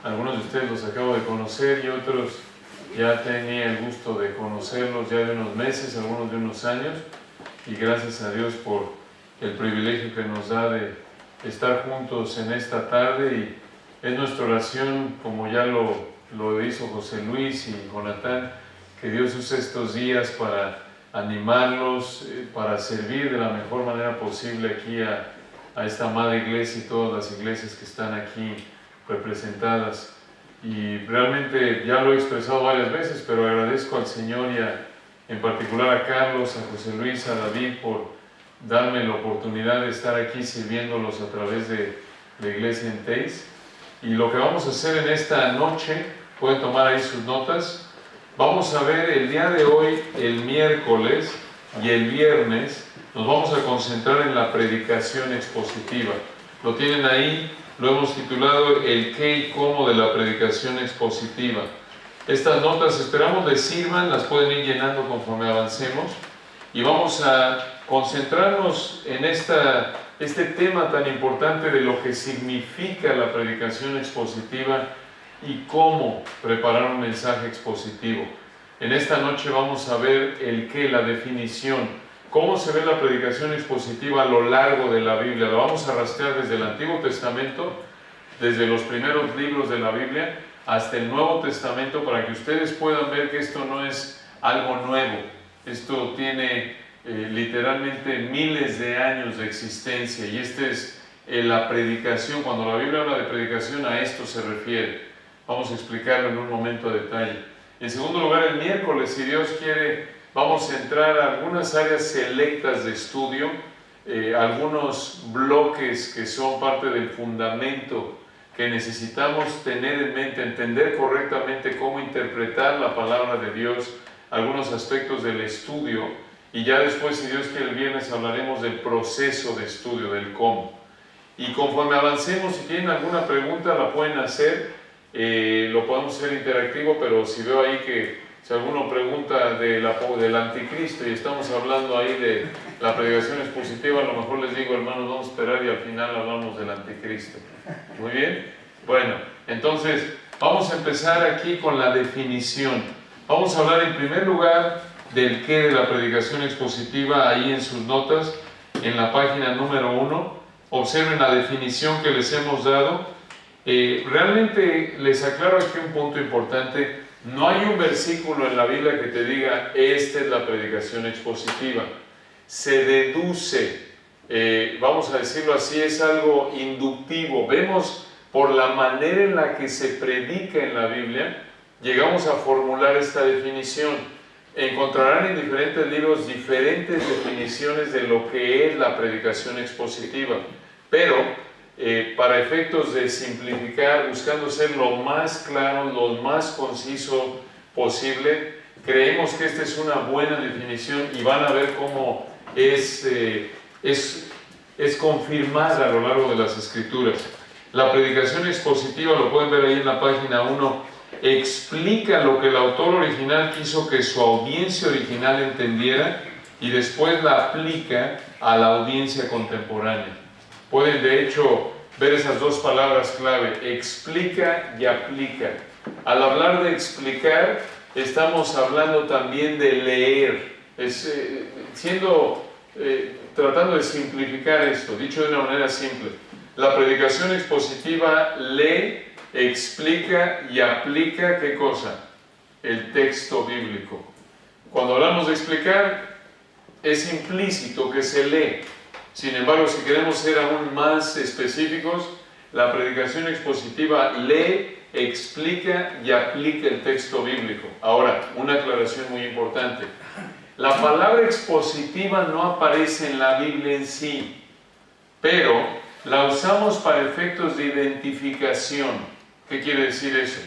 Algunos de ustedes los acabo de conocer y otros ya tenía el gusto de conocerlos ya de unos meses, algunos de unos años, y gracias a Dios por el privilegio que nos da de estar juntos en esta tarde. Y es nuestra oración, como ya lo hizo José Luis y Jonatán, que Dios use estos días para animarlos, para servir de la mejor manera posible aquí a esta amada iglesia y todas las iglesias que están aquí representadas. Y realmente ya lo he expresado varias veces, pero agradezco al Señor y en particular a Carlos, a José Luis, a David por darme la oportunidad de estar aquí sirviéndolos a través de la iglesia en Teis. Y lo que vamos a hacer en esta noche, pueden tomar ahí sus notas, vamos a ver el día de hoy, el miércoles y el viernes, nos vamos a concentrar en la predicación expositiva. Lo tienen ahí. Lo hemos titulado el qué y cómo de la predicación expositiva. Estas notas esperamos les sirvan, las pueden ir llenando conforme avancemos. Y vamos a concentrarnos en este tema tan importante de lo que significa la predicación expositiva y cómo preparar un mensaje expositivo. En esta noche vamos a ver el qué, la definición, cómo se ve la predicación expositiva a lo largo de la Biblia. Lo vamos a rastrear desde el Antiguo Testamento, desde los primeros libros de la Biblia, hasta el Nuevo Testamento, para que ustedes puedan ver que esto no es algo nuevo. Esto tiene literalmente miles de años de existencia, y esta es la predicación. Cuando la Biblia habla de predicación, a esto se refiere. Vamos a explicarlo en un momento a detalle. En segundo lugar, el miércoles, si Dios quiere, vamos a entrar a algunas áreas selectas de estudio, algunos bloques que son parte del fundamento que necesitamos tener en mente, entender correctamente cómo interpretar la palabra de Dios, algunos aspectos del estudio, y ya después, si Dios quiere, el viernes hablaremos del proceso de estudio, del cómo. Y conforme avancemos, si tienen alguna pregunta, la pueden hacer, lo podemos hacer interactivo, pero si veo ahí que si alguno pregunta del anticristo y estamos hablando ahí de la predicación expositiva, a lo mejor les digo, hermanos, vamos a esperar y al final hablamos del anticristo. Muy bien. Bueno, entonces vamos a empezar aquí con la definición. Vamos a hablar en primer lugar del qué de la predicación expositiva, ahí en sus notas, en la página número 1. Observen la definición que les hemos dado. Realmente les aclaro aquí un punto importante. No hay un versículo en la Biblia que te diga, esta es la predicación expositiva. Se deduce, vamos a decirlo así, es algo inductivo. Vemos por la manera en la que se predica en la Biblia, llegamos a formular esta definición. Encontrarán en diferentes libros diferentes definiciones de lo que es la predicación expositiva, pero para efectos de simplificar, buscando ser lo más claro, lo más conciso posible, creemos que esta es una buena definición y van a ver cómo es confirmada a lo largo de las Escrituras. La predicación expositiva, lo pueden ver ahí en la página 1, explica lo que el autor original quiso que su audiencia original entendiera y después la aplica a la audiencia contemporánea. Pueden de hecho ver esas dos palabras clave, explica y aplica. Al hablar de explicar, estamos hablando también de leer, tratando de simplificar esto, dicho de una manera simple. La predicación expositiva lee, explica y aplica, ¿qué cosa? El texto bíblico. Cuando hablamos de explicar, es implícito que se lee. Sin embargo, si queremos ser aún más específicos, la predicación expositiva lee, explica y aplica el texto bíblico. Ahora, una aclaración muy importante. La palabra expositiva no aparece en la Biblia en sí, pero la usamos para efectos de identificación. ¿Qué quiere decir eso?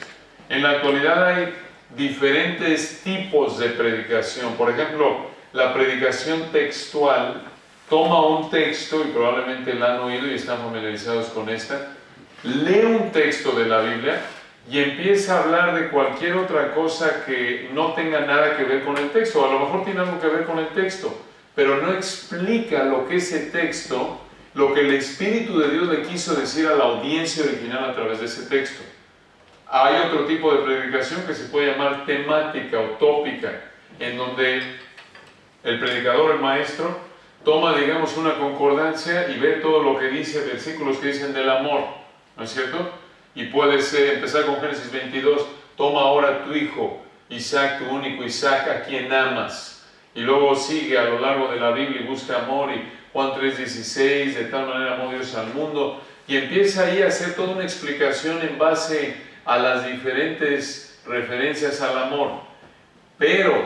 En la actualidad hay diferentes tipos de predicación. Por ejemplo, la predicación textual toma un texto, y probablemente la han oído y están familiarizados con esta, lee un texto de la Biblia y empieza a hablar de cualquier otra cosa que no tenga nada que ver con el texto. A lo mejor tiene algo que ver con el texto, pero no explica lo que ese texto lo que el Espíritu de Dios le quiso decir a la audiencia original a través de ese texto. Hay otro tipo de predicación que se puede llamar temática o tópica, en donde el predicador, el maestro, toma, digamos, una concordancia y ve todo lo que dice, versículos que dicen del amor, ¿no es cierto? Y puede ser, empezar con Génesis 22, toma ahora tu hijo, Isaac, tu único Isaac, a quien amas. Y luego sigue a lo largo de la Biblia y busca amor, y Juan 3:16, de tal manera amó Dios al mundo, y empieza ahí a hacer toda una explicación en base a las diferentes referencias al amor, pero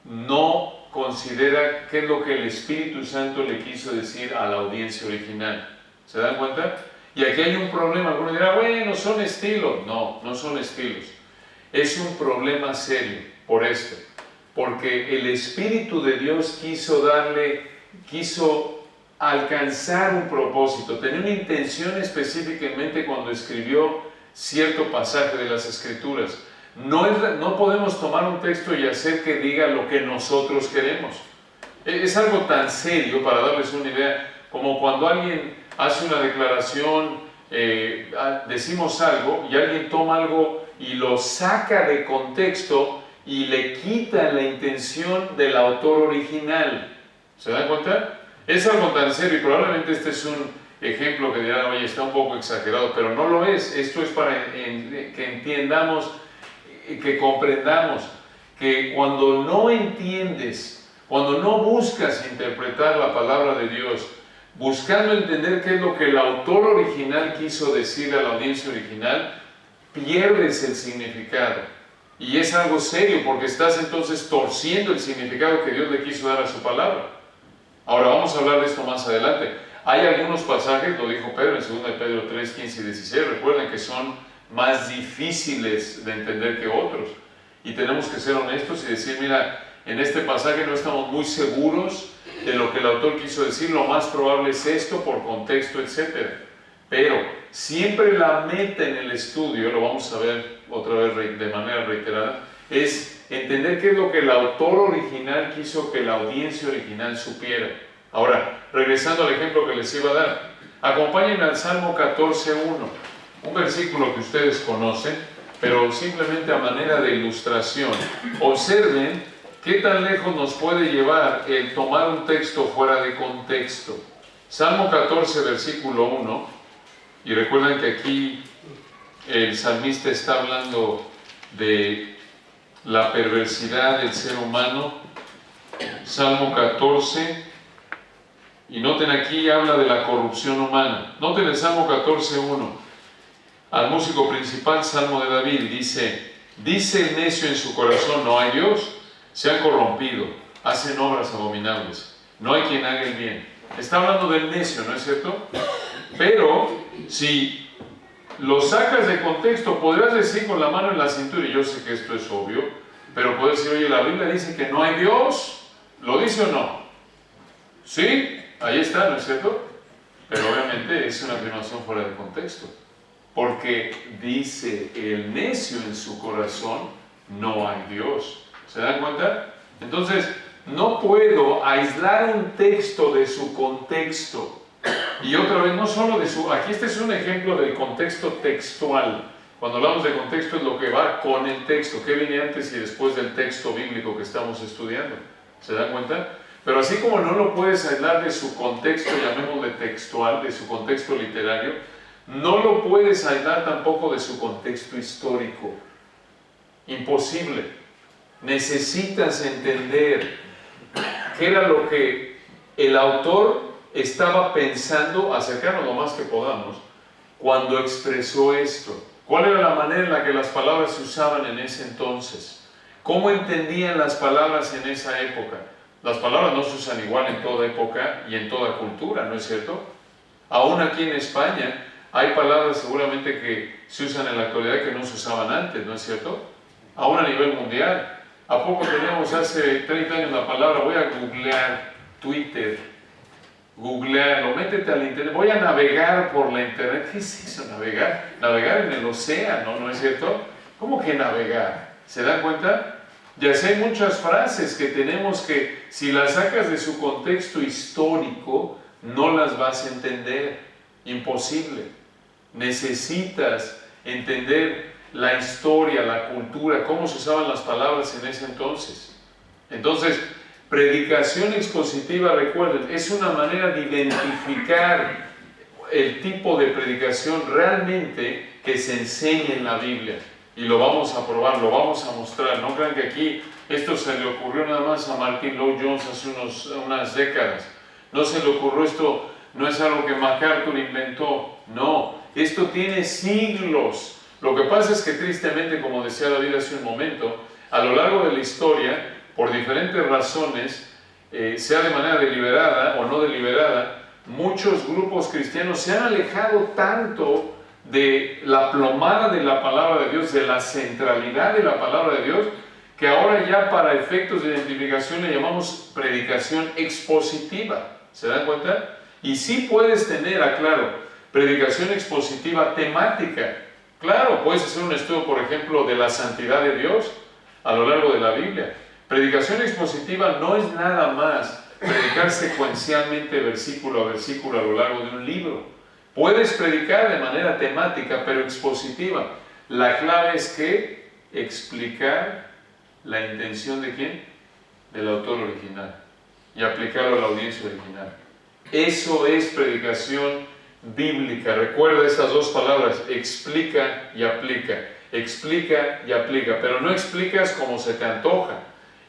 no considera qué es lo que el Espíritu Santo le quiso decir a la audiencia original. ¿Se dan cuenta? Y aquí hay un problema. Algunos dirán, bueno, son estilos. No, no son estilos. Es un problema serio por esto. Porque el Espíritu de Dios quiso alcanzar un propósito, tenía una intención específica en mente cuando escribió cierto pasaje de las Escrituras. No podemos tomar un texto y hacer que diga lo que nosotros queremos. Es algo tan serio, para darles una idea, como cuando alguien hace una declaración, decimos algo y alguien toma algo y lo saca de contexto y le quita la intención del autor original. ¿Se dan cuenta? Es algo tan serio y probablemente este es un ejemplo que dirán, oye, está un poco exagerado, pero no lo es. Esto es para que entiendamos, que comprendamos que cuando no entiendes, cuando no buscas interpretar la palabra de Dios, buscando entender qué es lo que el autor original quiso decirle a la audiencia original, pierdes el significado. Y es algo serio porque estás entonces torciendo el significado que Dios le quiso dar a su palabra. Ahora vamos a hablar de esto más adelante. Hay algunos pasajes, lo dijo Pedro en 2 Pedro 3, 15 y 16, recuerden que son más difíciles de entender que otros. Y tenemos que ser honestos y decir, mira, en este pasaje no estamos muy seguros de lo que el autor quiso decir, lo más probable es esto por contexto, etc. Pero siempre la meta en el estudio, lo vamos a ver otra vez de manera reiterada, es entender qué es lo que el autor original quiso que la audiencia original supiera. Ahora, regresando al ejemplo que les iba a dar, acompáñenme al Salmo 14:1, un versículo que ustedes conocen, pero simplemente a manera de ilustración. Observen qué tan lejos nos puede llevar el tomar un texto fuera de contexto. Salmo 14, versículo 1, y recuerden que aquí el salmista está hablando de la perversidad del ser humano. Salmo 14, y noten aquí habla de la corrupción humana. Noten el Salmo 14:1, al músico principal, Salmo de David, dice el necio en su corazón, no hay Dios, se han corrompido, hacen obras abominables, no hay quien haga el bien. Está hablando del necio, ¿no es cierto? Pero si lo sacas de contexto, podrás decir con la mano en la cintura, y yo sé que esto es obvio, pero puedes decir, oye, la Biblia dice que no hay Dios, ¿lo dice o no? Sí, ahí está, ¿no es cierto? Pero obviamente es una afirmación fuera de contexto, porque dice el necio en su corazón, no hay Dios. ¿Se dan cuenta? Entonces, no puedo aislar un texto de su contexto. Y otra vez, no solo de su... Aquí este es un ejemplo del contexto textual. Cuando hablamos de contexto es lo que va con el texto, qué viene antes y después del texto bíblico que estamos estudiando. ¿Se dan cuenta? Pero así como no lo puedes aislar de su contexto, llamémosle textual, de su contexto literario, no lo puedes aislar tampoco de su contexto histórico. Imposible. Necesitas entender qué era lo que el autor estaba pensando, acercarnos lo más que podamos, cuando expresó esto. ¿Cuál era la manera en la que las palabras se usaban en ese entonces? ¿Cómo entendían las palabras en esa época? Las palabras no se usan igual en toda época y en toda cultura, ¿no es cierto? Aún aquí en España hay palabras seguramente que se usan en la actualidad que no se usaban antes, ¿no es cierto? Aún a nivel mundial. ¿A poco teníamos hace 30 años la palabra, voy a googlear Twitter? Googlearlo, métete al internet, voy a navegar por la internet. ¿Qué es eso, navegar? Navegar en el océano, ¿no es cierto? ¿Cómo que navegar? ¿Se dan cuenta? Ya sé, hay muchas frases que tenemos que, si las sacas de su contexto histórico, no las vas a entender. Imposible. Necesitas entender la historia, la cultura, cómo se usaban las palabras en ese entonces. Entonces, predicación expositiva, recuerden, es una manera de identificar el tipo de predicación realmente que se enseña en la Biblia. Y lo vamos a probar, lo vamos a mostrar. No crean que aquí esto se le ocurrió nada más a Martin Lloyd-Jones hace unas décadas. No se le ocurrió esto, no es algo que MacArthur inventó. No, esto tiene siglos. Lo que pasa es que tristemente, como decía David hace un momento, a lo largo de la historia, por diferentes razones, sea de manera deliberada o no deliberada, muchos grupos cristianos se han alejado tanto de la plomada de la palabra de Dios, de la centralidad de la palabra de Dios, que ahora ya para efectos de identificación le llamamos predicación expositiva. ¿Se dan cuenta? Y sí puedes tener, aclaro, predicación expositiva temática. Claro, puedes hacer un estudio, por ejemplo, de la santidad de Dios a lo largo de la Biblia. Predicación expositiva no es nada más predicar secuencialmente versículo a versículo a lo largo de un libro. Puedes predicar de manera temática, pero expositiva. La clave es que explicar la intención de ¿quién? Del autor original y aplicarlo a la audiencia original. Eso es predicación bíblica. Recuerda estas dos palabras, explica y aplica. Explica y aplica, pero no explicas como se te antoja.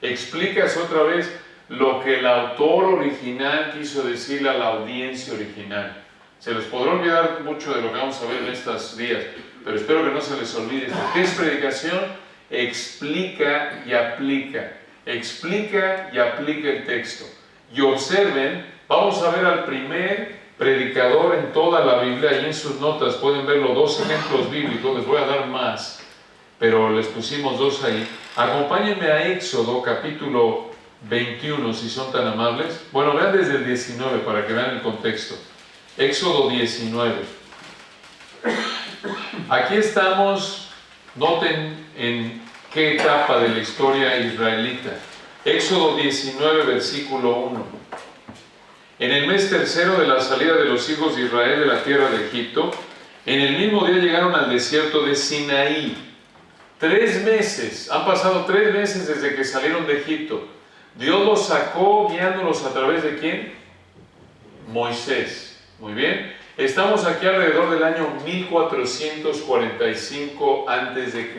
Explicas otra vez lo que el autor original quiso decirle a la audiencia original. Se les podrá olvidar mucho de lo que vamos a ver en estos días, pero espero que no se les olvide esto. ¿Qué es predicación? Explica y aplica. Explica y aplica el texto. Y observen, vamos a ver al primer predicador en toda la Biblia, y en sus notas pueden ver los dos ejemplos bíblicos, les voy a dar más, pero les pusimos dos ahí. Acompáñenme a Éxodo capítulo 21, si son tan amables. Bueno, vean desde el 19 para que vean el contexto. Éxodo 19. Aquí estamos, noten en qué etapa de la historia israelita. Éxodo 19, versículo 1. En el mes tercero de la salida de los hijos de Israel de la tierra de Egipto, en el mismo día llegaron al desierto de Sinaí. 3 meses, han pasado 3 meses desde que salieron de Egipto. Dios los sacó guiándolos a través de ¿quién? Moisés. Muy bien. Estamos aquí alrededor del año 1445 a.C.,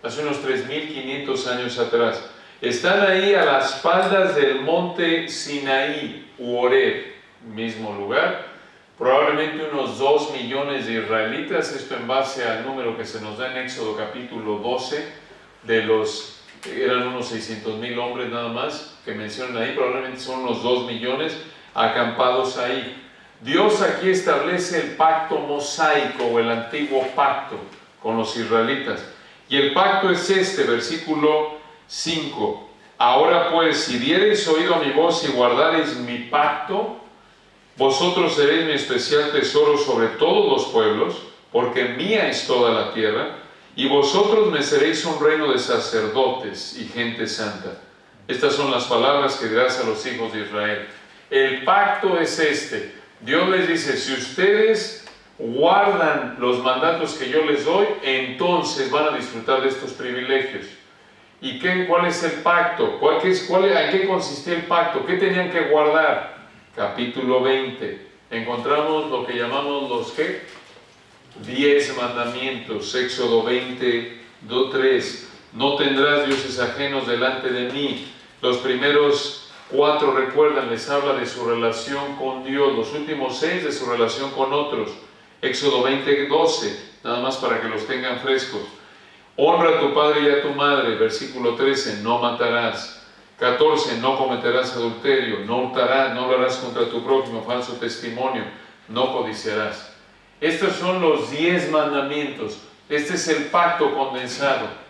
hace unos 3500 años atrás. Están ahí a las faldas del monte Sinaí, u Horeb, mismo lugar. Probablemente unos 2 millones de israelitas, esto en base al número que se nos da en Éxodo capítulo 12, eran unos 600,000 hombres nada más que mencionan ahí, probablemente son unos 2 millones acampados ahí. Dios aquí establece el pacto mosaico o el antiguo pacto con los israelitas. Y el pacto es este, versículo 5. Ahora pues, si diereis oído a mi voz y guardareis mi pacto, vosotros seréis mi especial tesoro sobre todos los pueblos, porque mía es toda la tierra, y vosotros me seréis un reino de sacerdotes y gente santa. Estas son las palabras que dirás a los hijos de Israel. El pacto es este. Dios les dice, si ustedes guardan los mandatos que yo les doy, entonces van a disfrutar de estos privilegios. ¿Y cuál es el pacto? ¿En qué consistía el pacto? ¿Qué tenían que guardar? Capítulo 20. Encontramos lo que llamamos los ¿qué? 10 mandamientos. Éxodo 20, 3. No tendrás dioses ajenos delante de mí. Los primeros 4, recuerdan, les habla de su relación con Dios. Los últimos 6 de su relación con otros. Éxodo 20, 12. Nada más para que los tengan frescos. Honra a tu padre y a tu madre. Versículo 13. No matarás. 14. No cometerás adulterio. No hurtarás. No hablarás contra tu prójimo falso testimonio. No codiciarás. Estos son los 10 mandamientos. Este es el pacto condensado.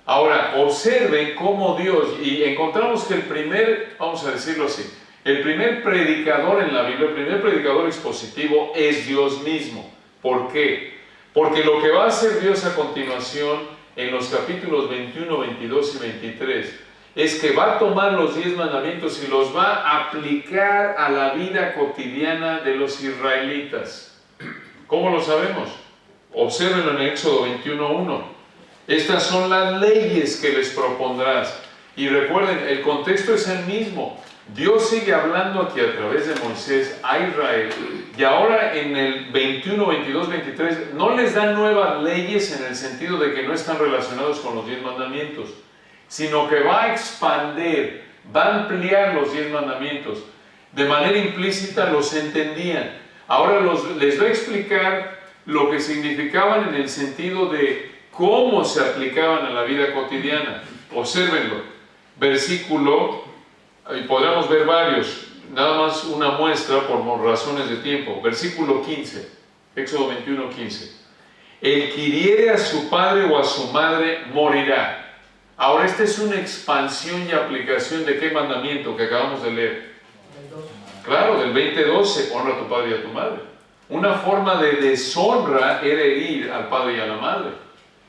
Ahora, observen cómo Dios, y encontramos que el primer, vamos a decirlo así, el primer predicador en la Biblia, el primer predicador expositivo es Dios mismo. ¿Por qué? Porque lo que va a hacer Dios a continuación en los capítulos 21, 22 y 23 es que va a tomar los 10 mandamientos y los va a aplicar a la vida cotidiana de los israelitas. ¿Cómo lo sabemos? Obsérvenlo en Éxodo 21:1. Estas son las leyes que les propondrás. Y recuerden, el contexto es el mismo. Dios sigue hablando aquí a través de Moisés a Israel, y ahora en el 21, 22, 23 no les dan nuevas leyes en el sentido de que no están relacionados con los 10 mandamientos, sino que va a expandir, va a ampliar los 10 mandamientos. De manera implícita los entendían. Ahora les va a explicar lo que significaban en el sentido de cómo se aplicaban a la vida cotidiana. Obsérvenlo. Versículo, y podríamos ver varios, nada más una muestra por razones de tiempo. Versículo 15, Éxodo 21:15. El que hiriere a su padre o a su madre morirá. Ahora, esta es una expansión y aplicación de qué mandamiento que acabamos de leer. Claro, del 20:12, honra a tu padre y a tu madre. Una forma de deshonra era herir al padre y a la madre,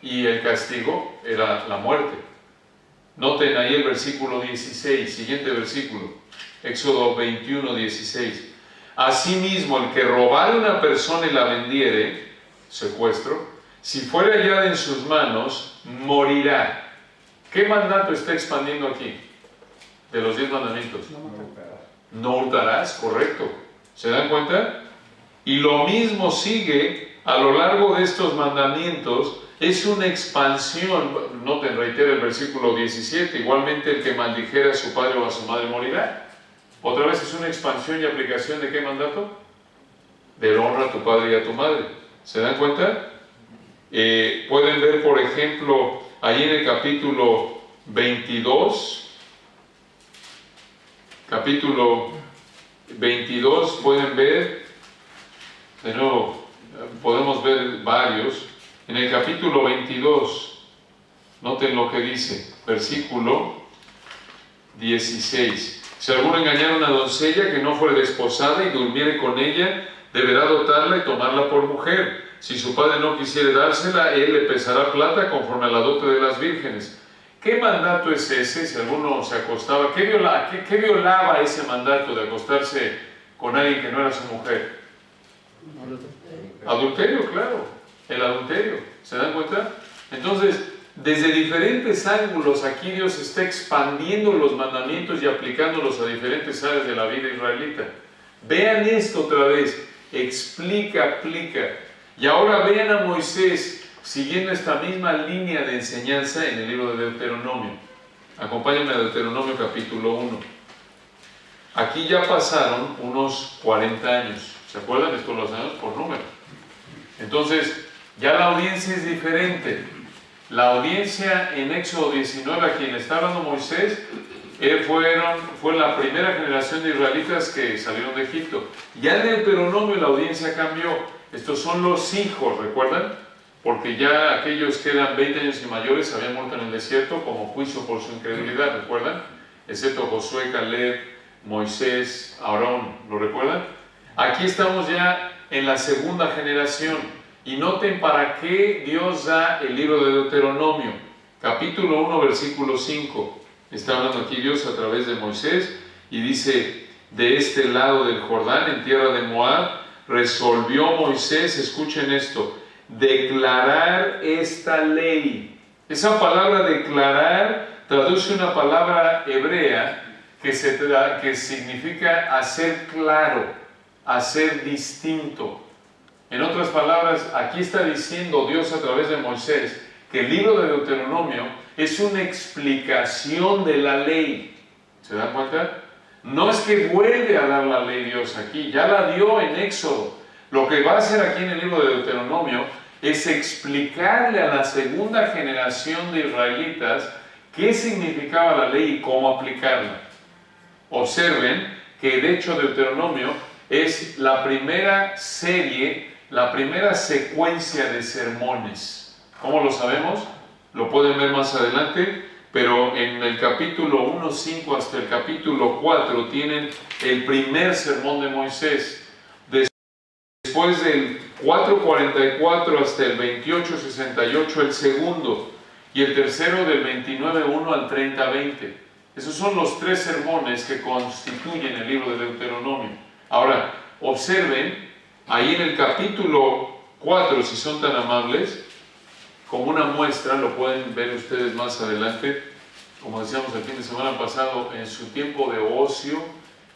y el castigo era la muerte. Noten ahí el versículo 16, siguiente versículo, Éxodo 21:16. Asimismo, el que robare a una persona y la vendiere, secuestro, si fuera hallada en sus manos, morirá. ¿Qué mandato está expandiendo aquí? De los 10 mandamientos. No hurtarás, correcto. ¿Se dan cuenta? Y lo mismo sigue a lo largo de estos mandamientos. Es una expansión. Noten, reitera el versículo 17. Igualmente el que maldijera a su padre o a su madre morirá. Otra vez es una expansión y aplicación de ¿qué mandato? Del honra a tu padre y a tu madre. ¿Se dan cuenta? Pueden ver, por ejemplo, ahí en el capítulo 22, pueden ver, de nuevo, podemos ver varios. En el capítulo 22, noten lo que dice, versículo 16. Si alguno engañara a una doncella que no fuere desposada y durmiere con ella, deberá dotarla y tomarla por mujer. Si su padre no quisiere dársela, él le pesará plata conforme a la dote de las vírgenes. ¿Qué mandato es ese? Si alguno se acostaba, ¿qué violaba ese mandato de acostarse con alguien que no era su mujer? Adulterio, claro, el adulterio. ¿Se dan cuenta? Entonces, desde diferentes ángulos aquí Dios está expandiendo los mandamientos y aplicándolos a diferentes áreas de la vida israelita. Vean esto otra vez, explica, aplica. Y ahora vean a Moisés siguiendo esta misma línea de enseñanza en el libro de Deuteronomio. Acompáñenme a Deuteronomio capítulo 1. Aquí ya pasaron unos 40 años. ¿Se acuerdan? Esto los años por número. Entonces, ya la audiencia es diferente. La audiencia en Éxodo 19, a quien está hablando Moisés, fue la primera generación de israelitas que salieron de Egipto. Ya en Deuteronomio la audiencia cambió. Estos son los hijos, ¿recuerdan? Porque ya aquellos que eran 20 años y mayores habían muerto en el desierto como juicio por su incredulidad, ¿recuerdan? Excepto Josué, Caleb, Moisés, Aarón, ¿lo recuerdan? Aquí estamos ya en la segunda generación. Y noten para qué Dios da el libro de Deuteronomio. Capítulo 1, versículo 5. Está hablando aquí Dios a través de Moisés y dice, de este lado del Jordán, en tierra de Moab, resolvió Moisés, escuchen esto, declarar esta ley. Esa palabra declarar traduce una palabra hebrea que significa hacer claro, hacer distinto. En otras palabras, aquí está diciendo Dios a través de Moisés que el libro de Deuteronomio es una explicación de la ley. ¿Se dan cuenta? No es que vuelve a dar la ley Dios aquí, ya la dio en Éxodo. Lo que va a hacer aquí en el libro de Deuteronomio es explicarle a la segunda generación de israelitas qué significaba la ley y cómo aplicarla. Observen que de hecho Deuteronomio es la primera serie, la primera secuencia de sermones. ¿Cómo lo sabemos? Lo pueden ver más adelante, pero en el capítulo 1:5 hasta el capítulo 4 tienen el primer sermón de Moisés. Después del 4:44 hasta el 28:68 el segundo, y el tercero del 29:1 al 30:20. Esos son los 3 sermones que constituyen el libro de Deuteronomio. Ahora, observen, ahí en el capítulo 4, si son tan amables, como una muestra, lo pueden ver ustedes más adelante, como decíamos el fin de semana pasado, en su tiempo de ocio,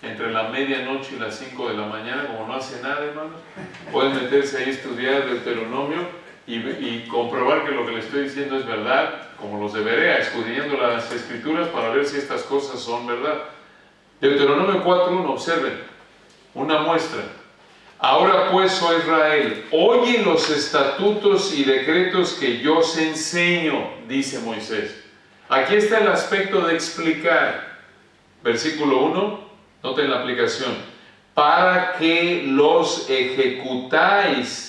entre la medianoche y las 5 de la mañana, como no hace nada, hermanos, pueden meterse ahí a estudiar Deuteronomio y comprobar que lo que les estoy diciendo es verdad, como los de Berea, escudriñando las Escrituras para ver si estas cosas son verdad. Deuteronomio 4:1, observen, una muestra. Ahora pues, oh Israel, oye los estatutos y decretos que yo os enseño, dice Moisés. Aquí está el aspecto de explicar. Versículo 1, noten la aplicación. Para que los ejecutéis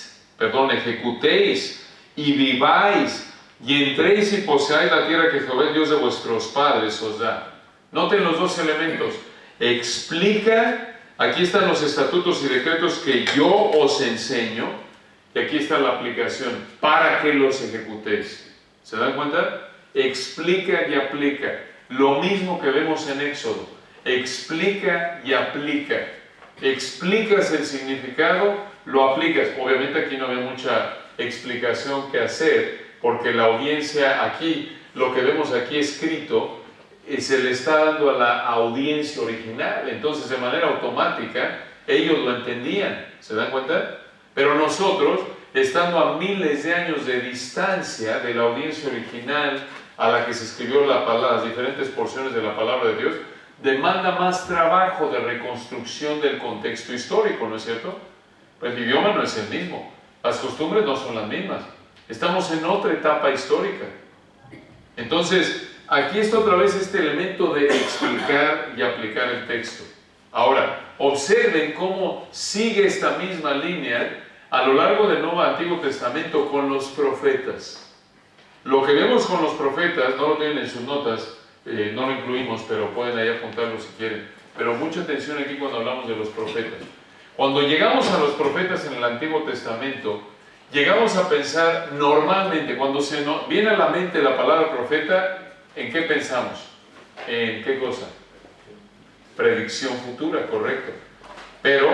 y viváis y entréis y poseáis la tierra que Jehová, Dios de vuestros padres, os da. Noten los 2 elementos. Explica, aquí están los estatutos y decretos que yo os enseño, y aquí está la aplicación, para que los ejecutéis. ¿Se dan cuenta? Explica y aplica. Lo mismo que vemos en Éxodo. Explica y aplica. Explicas el significado, lo aplicas. Obviamente aquí no había mucha explicación que hacer, porque la audiencia aquí, lo que vemos aquí escrito, se le está dando a la audiencia original. Entonces, de manera automática, ellos lo entendían. ¿Se dan cuenta? Pero nosotros, estando a miles de años de distancia de la audiencia original a la que se escribió las diferentes porciones de la palabra de Dios, demanda más trabajo de reconstrucción del contexto histórico, ¿no es cierto? Pues el idioma no es el mismo, las costumbres no son las mismas, estamos en otra etapa histórica. Entonces, aquí está otra vez este elemento de explicar y aplicar el texto. Ahora, observen cómo sigue esta misma línea a lo largo del Nuevo Antiguo Testamento con los profetas. Lo que vemos con los profetas, no lo tienen en sus notas, no lo incluimos, pero pueden ahí apuntarlo si quieren. Pero mucha atención aquí cuando hablamos de los profetas. Cuando llegamos a los profetas en el Antiguo Testamento, llegamos a pensar normalmente, cuando se nos viene a la mente la palabra profeta, ¿en qué pensamos? ¿En qué cosa? Predicción futura, correcto. Pero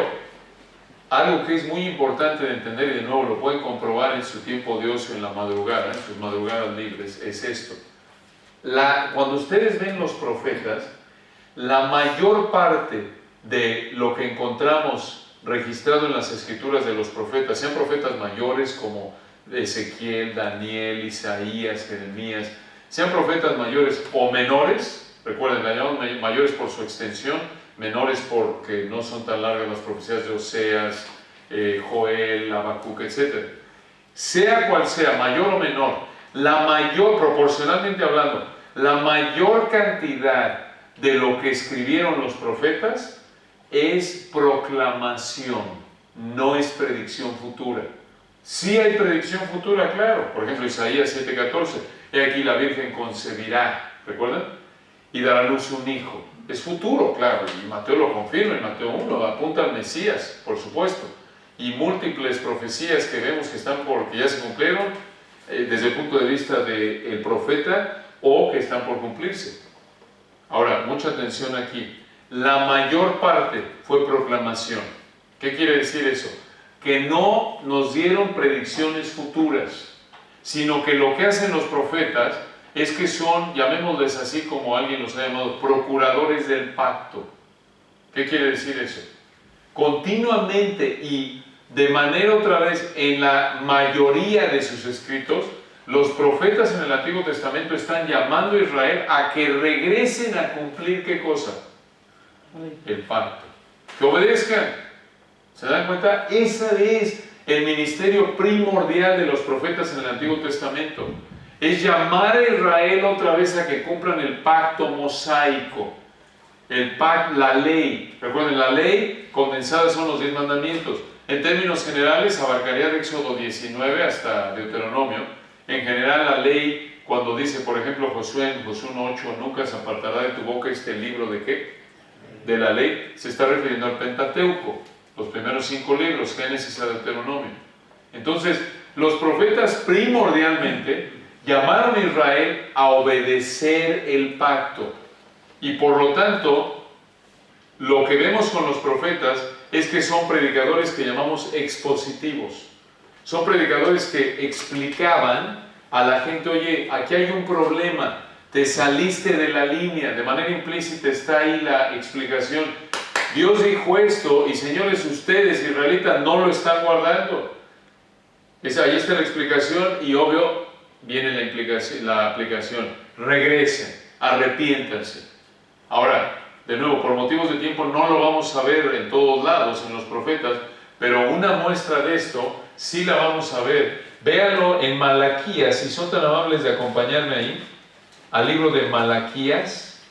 algo que es muy importante de entender, y de nuevo lo pueden comprobar en su tiempo de ocio en la madrugada, en sus madrugadas libres, es esto. Cuando ustedes ven los profetas, la mayor parte de lo que encontramos registrado en las escrituras de los profetas, sean profetas mayores como Ezequiel, Daniel, Isaías, Jeremías, sean profetas mayores o menores, recuerden, la llamamos mayores por su extensión, menores porque no son tan largas las profecías de Oseas, Joel, Habacuc, etc. Sea cual sea, mayor o menor, proporcionalmente hablando, la mayor cantidad de lo que escribieron los profetas es proclamación, no es predicción futura. Sí hay predicción futura, claro. Por ejemplo, Isaías 7:14, he aquí la Virgen concebirá, ¿recuerdan? Y dará a luz un hijo. Es futuro, claro, y Mateo lo confirma, en Mateo 1 apunta al Mesías, por supuesto. Y múltiples profecías que vemos que ya se cumplieron desde el punto de vista del profeta o que están por cumplirse. Ahora, mucha atención aquí. La mayor parte fue proclamación. ¿Qué quiere decir eso? Que no nos dieron predicciones futuras, sino que lo que hacen los profetas es que son, llamémosles así como alguien los ha llamado, procuradores del pacto. ¿Qué quiere decir eso? Continuamente y de manera otra vez en la mayoría de sus escritos, los profetas en el Antiguo Testamento están llamando a Israel a que regresen a cumplir ¿qué cosa? El pacto. Que obedezcan. ¿Se dan cuenta? Ese es el ministerio primordial de los profetas en el Antiguo Testamento. Es llamar a Israel otra vez a que cumplan el pacto mosaico. La ley. Recuerden, la ley condensada son los 10 mandamientos. En términos generales, abarcaría de Éxodo 19 hasta Deuteronomio. En general, la ley, cuando dice, por ejemplo, Josué en Josué 1:8, nunca se apartará de tu boca este libro de ¿qué? De la ley, se está refiriendo al Pentateuco, los primeros 5 libros, Génesis a Deuteronomio. Entonces, los profetas primordialmente llamaron a Israel a obedecer el pacto. Y por lo tanto, lo que vemos con los profetas es que son predicadores que llamamos expositivos. Son predicadores que explicaban a la gente, oye, aquí hay un problema, te saliste de la línea, de manera implícita está ahí la explicación. Dios dijo esto y señores, ustedes israelitas no lo están guardando. Ahí está la explicación y obvio viene la aplicación. Regresen, arrepiéntanse. Ahora, de nuevo, por motivos de tiempo no lo vamos a ver en todos lados, en los profetas, pero una muestra de esto sí la vamos a ver. Véanlo en Malaquías, si son tan amables de acompañarme ahí, al libro de Malaquías.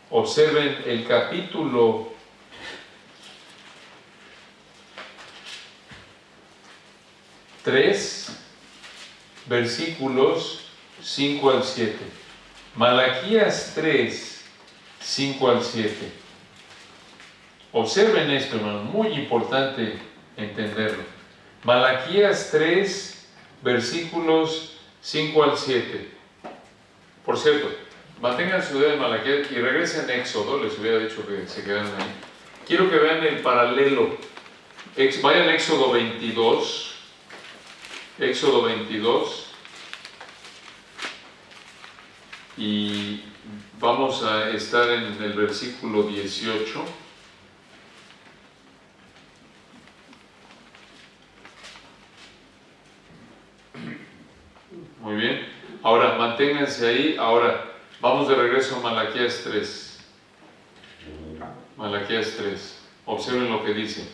Observen el capítulo 3, versículos 5 al 7. Malaquías 3, 5 al 7. Observen esto, hermanos, muy importante entenderlo. Malaquías 3, versículos 5 al 7. Por cierto, mantengan su dedo en Malaquías y regresen a Éxodo, les hubiera dicho que se quedaran ahí. Quiero que vean el paralelo. Vayan a Éxodo 22. Éxodo 22. Y vamos a estar en el versículo 18. Muy bien. Ahora, manténganse ahí. Ahora, vamos de regreso a Malaquías 3. Malaquías 3. Observen lo que dice.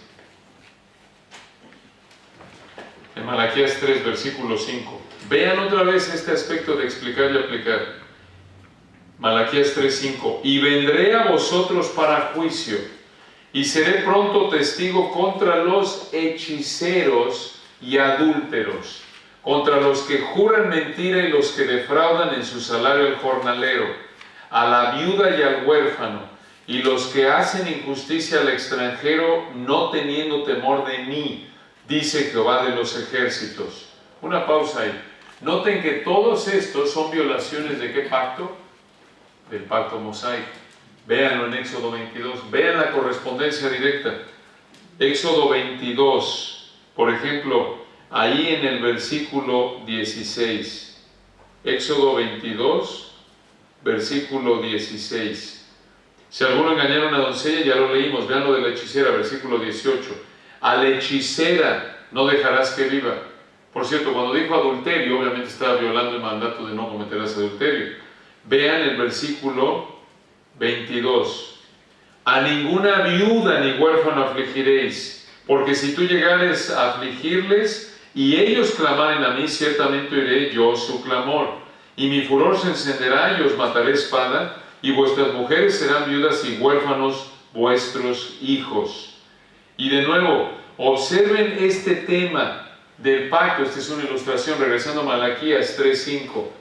En Malaquías 3, versículo 5. Vean otra vez este aspecto de explicar y aplicar. Malaquías 3, 5. Y vendré a vosotros para juicio, y seré pronto testigo contra los hechiceros y adúlteros, contra los que juran mentira y los que defraudan en su salario al jornalero, a la viuda y al huérfano, y los que hacen injusticia al extranjero, no teniendo temor de mí, dice Jehová de los ejércitos. Una pausa ahí. Noten que todos estos son violaciones ¿de qué pacto? Del pacto mosaico. Véanlo en Éxodo 22. Vean la correspondencia directa. Éxodo 22, por ejemplo, ahí en el versículo 16. Éxodo 22, versículo 16. Si alguno engañara a una doncella, ya lo leímos. Vean lo de la hechicera, versículo 18. A la hechicera no dejarás que viva. Por cierto, cuando dijo adulterio, obviamente estaba violando el mandato de no cometerás adulterio. Vean el versículo 22. A ninguna viuda ni huérfano afligiréis, porque si tú llegares a afligirles y ellos clamaren a mí, ciertamente oiré yo su clamor, y mi furor se encenderá y os mataré espada, y vuestras mujeres serán viudas y huérfanos vuestros hijos. Y de nuevo, observen este tema del pacto. Esta es una ilustración, regresando a Malaquías 3:5.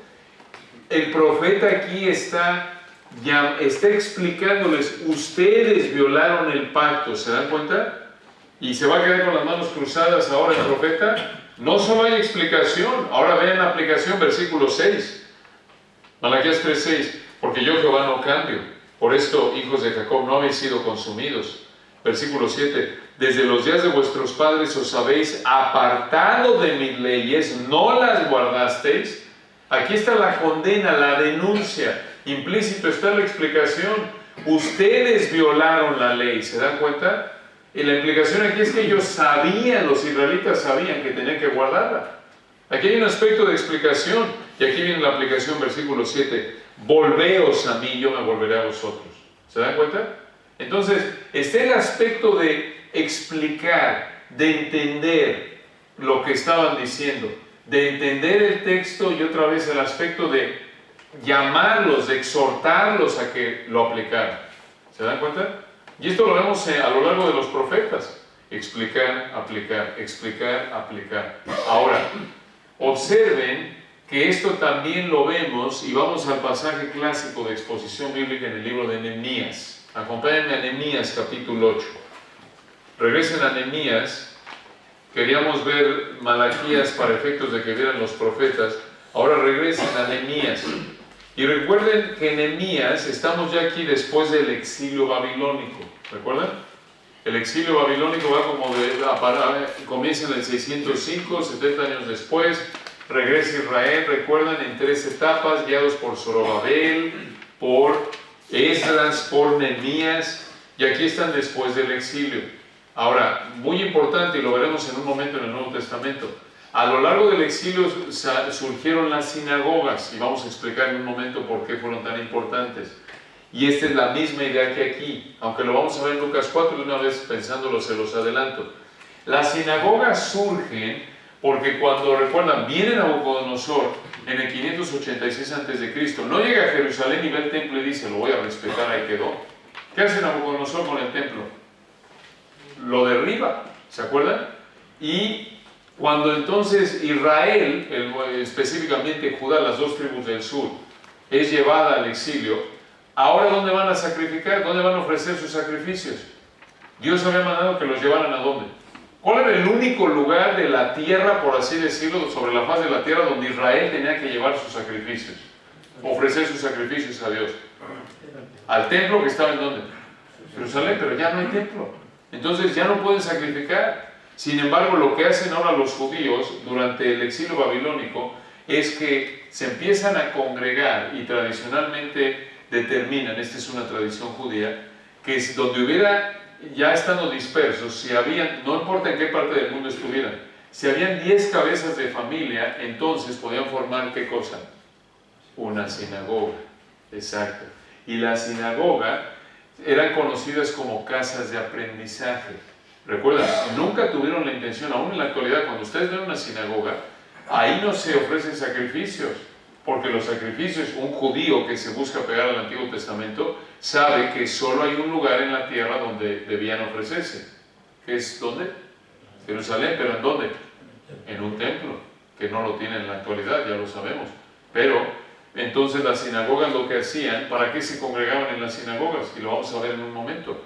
El profeta aquí está explicándoles, ustedes violaron el pacto, ¿se dan cuenta? Y se va a quedar con las manos cruzadas ahora el profeta. No solo hay explicación, ahora vean la aplicación, versículo 6. Malaquías 3:6. Porque yo Jehová no cambio, por esto, hijos de Jacob, no habéis sido consumidos. Versículo 7. Desde los días de vuestros padres os habéis apartado de mis leyes, no las guardasteis. Aquí está la condena, la denuncia. Implícito está la explicación. Ustedes violaron la ley, ¿se dan cuenta? Y la implicación aquí es que ellos sabían, los israelitas sabían que tenían que guardarla. Aquí hay un aspecto de explicación. Y aquí viene la aplicación, versículo 7. Volveos a mí, yo me volveré a vosotros. ¿Se dan cuenta? Entonces, está el aspecto de explicar, de entender lo que estaban diciendo, de entender el texto y otra vez el aspecto de llamarlos, de exhortarlos a que lo aplicaran. ¿Se dan cuenta? Y esto lo vemos a lo largo de los profetas. Explicar, aplicar, explicar, aplicar. Ahora, observen que esto también lo vemos y vamos al pasaje clásico de exposición bíblica en el libro de Nehemías. Acompáñenme a Nehemías capítulo 8. Regresen a Nehemías. Queríamos ver Malaquías para efectos de que vieran los profetas. Ahora regresen a Nehemías. Y recuerden que Nehemías, estamos ya aquí después del exilio babilónico, ¿recuerdan? El exilio babilónico va como comienza en el 605, 70 años después, regresa Israel, recuerdan, en 3 etapas, guiados por Zorobabel, por Esdras, por Nehemías, y aquí están después del exilio. Ahora, muy importante, y lo veremos en un momento en el Nuevo Testamento, a lo largo del exilio surgieron las sinagogas, y vamos a explicar en un momento por qué fueron tan importantes. Y esta es la misma idea que aquí, aunque lo vamos a ver en Lucas 4, de una vez pensándolo se los adelanto. Las sinagogas surgen porque cuando, recuerdan, viene Nabucodonosor en el 586 a.C., no llega a Jerusalén y ve el templo y dice, lo voy a respetar, ahí quedó. ¿Qué hace Nabucodonosor con el templo? Lo derriba, ¿se acuerdan? Y cuando entonces Israel, específicamente Judá, las 2 tribus del sur, es llevada al exilio, ahora ¿dónde van a sacrificar? ¿Dónde van a ofrecer sus sacrificios? Dios había mandado que los llevaran ¿a dónde? ¿Cuál era el único lugar de la tierra, por así decirlo, sobre la faz de la tierra, donde Israel tenía que llevar sus sacrificios? Ofrecer sus sacrificios a Dios. Al templo que estaba ¿en dónde? Jerusalén, pero ya no hay templo. Entonces ya no pueden sacrificar. Sin embargo, lo que hacen ahora los judíos durante el exilio babilónico es que se empiezan a congregar y tradicionalmente determinan, esta es una tradición judía, que es donde hubiera, ya estando dispersos, si habían, no importa en qué parte del mundo estuvieran, si habían 10 cabezas de familia, entonces podían formar ¿qué cosa? Una sinagoga. Exacto. Y la sinagoga eran conocidas como casas de aprendizaje. Recuerden, nunca tuvieron la intención, aún en la actualidad, cuando ustedes ven una sinagoga, ahí no se ofrecen sacrificios, porque los sacrificios, un judío que se busca pegar al Antiguo Testamento, sabe que solo hay un lugar en la tierra donde debían ofrecerse. ¿Qué es dónde? Jerusalén, pero ¿en dónde? En un templo, que no lo tiene en la actualidad, ya lo sabemos. Pero, entonces las sinagogas lo que hacían, ¿para qué se congregaban en las sinagogas? Y lo vamos a ver en un momento.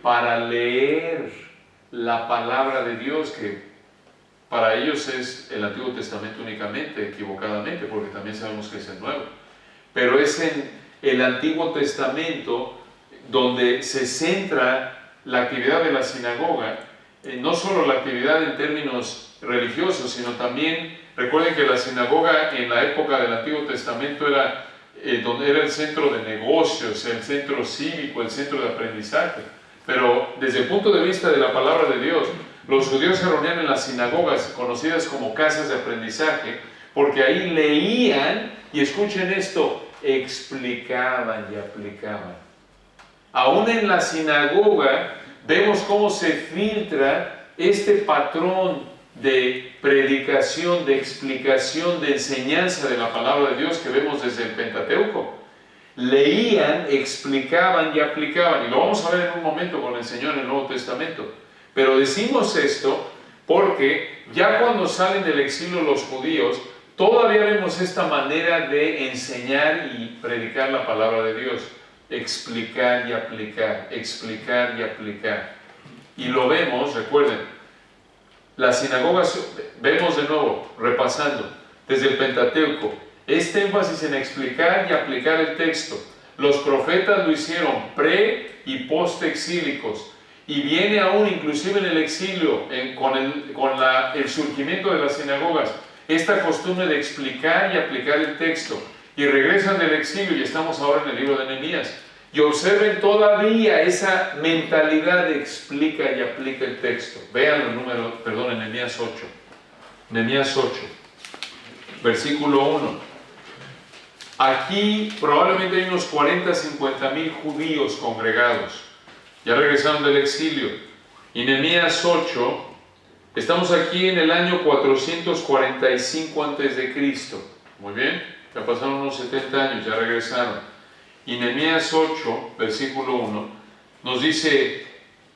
Para leer la palabra de Dios, que para ellos es el Antiguo Testamento únicamente, equivocadamente, porque también sabemos que es el Nuevo. Pero es en el Antiguo Testamento donde se centra la actividad de la sinagoga, no solo la actividad en términos religiosos, sino también, recuerden que la sinagoga en la época del Antiguo Testamento era, donde era el centro de negocios, el centro cívico, el centro de aprendizaje. Pero desde el punto de vista de la palabra de Dios, los judíos se reunían en las sinagogas, conocidas como casas de aprendizaje, porque ahí leían, y escuchen esto, explicaban y aplicaban. Aún en la sinagoga vemos cómo se filtra este patrón de predicación, de explicación, de enseñanza de la palabra de Dios que vemos desde el Pentateuco. Leían, explicaban y aplicaban, y lo vamos a ver en un momento con el Señor en el Nuevo Testamento. Pero decimos esto porque ya cuando salen del exilio los judíos, todavía vemos esta manera de enseñar y predicar la palabra de Dios. Explicar y aplicar, explicar y aplicar. Y lo vemos, recuerden, las sinagogas, vemos de nuevo, repasando, desde el Pentateuco, este énfasis en explicar y aplicar el texto. Los profetas lo hicieron pre y post exílicos. Y viene aún, inclusive en el exilio, con el surgimiento de las sinagogas, esta costumbre de explicar y aplicar el texto. Y regresan del exilio y estamos ahora en el libro de Nehemías. Y observen todavía esa mentalidad de explica y aplica el texto. Vean el número, perdón, en Nehemías 8. Nehemías 8, versículo 1. Aquí probablemente hay unos 40, 50 mil judíos congregados. Ya regresaron del exilio. Y Nehemías 8, estamos aquí en el año 445 a.C. Muy bien, ya pasaron unos 70 años, ya regresaron. Y Nehemías 8, versículo 1, nos dice: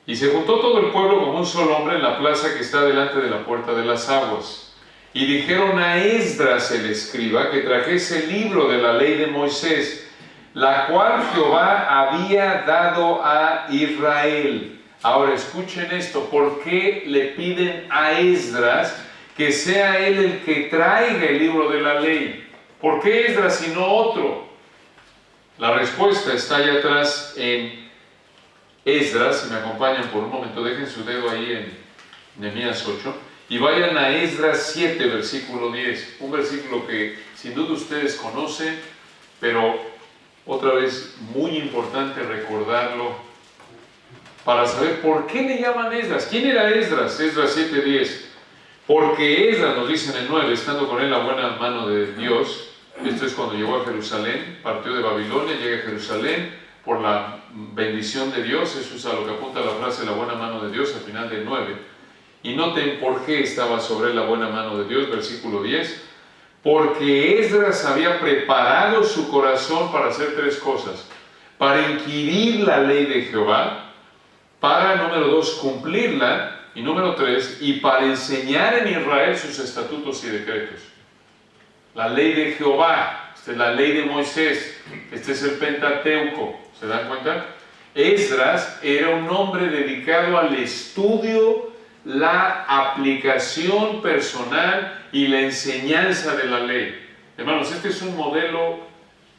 y se juntó todo el pueblo como un solo hombre en la plaza que está delante de la puerta de las aguas. Y dijeron a Esdras el escriba que trajese el libro de la ley de Moisés, la cual Jehová había dado a Israel. Ahora escuchen esto, ¿por qué le piden a Esdras que sea él el que traiga el libro de la ley? ¿Por qué Esdras y no otro? La respuesta está allá atrás en Esdras. Si me acompañan por un momento, dejen su dedo ahí en Nehemías 8 y vayan a Esdras 7, versículo 10. Un versículo que sin duda ustedes conocen, pero otra vez muy importante recordarlo para saber por qué le llaman Esdras. ¿Quién era Esdras? Esdras 7:10. Porque Esdras, nos dice en el 9, estando con él la buena mano de Dios, esto es cuando llegó a Jerusalén, partió de Babilonia, llega a Jerusalén por la bendición de Dios. Eso es a lo que apunta la frase, la buena mano de Dios, al final del 9. Y noten por qué estaba sobre él la buena mano de Dios, versículo 10. Porque Esdras había preparado su corazón para hacer tres cosas: para inquirir la ley de Jehová, para, número 2, cumplirla, y número 3, y para enseñar en Israel sus estatutos y decretos. La ley de Jehová, esta es la ley de Moisés, este es el Pentateuco, ¿se dan cuenta? Esdras era un hombre dedicado al estudio, la aplicación personal y la enseñanza de la ley. Hermanos, este es un modelo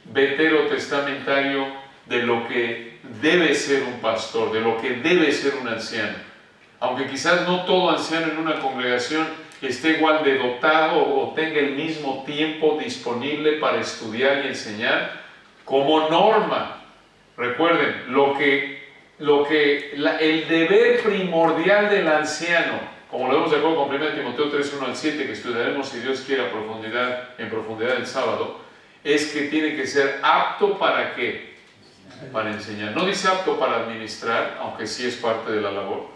veterotestamentario de lo que debe ser un pastor, de lo que debe ser un anciano. Aunque quizás no todo anciano en una congregación esté igual de dotado o tenga el mismo tiempo disponible para estudiar y enseñar, como norma, recuerden, el deber primordial del anciano, como lo vemos de acuerdo con 1 Timoteo 3, 1 al 7, que estudiaremos si Dios quiere en profundidad el sábado, es que tiene que ser apto ¿para qué? Para enseñar. No dice apto para administrar, aunque sí es parte de la labor.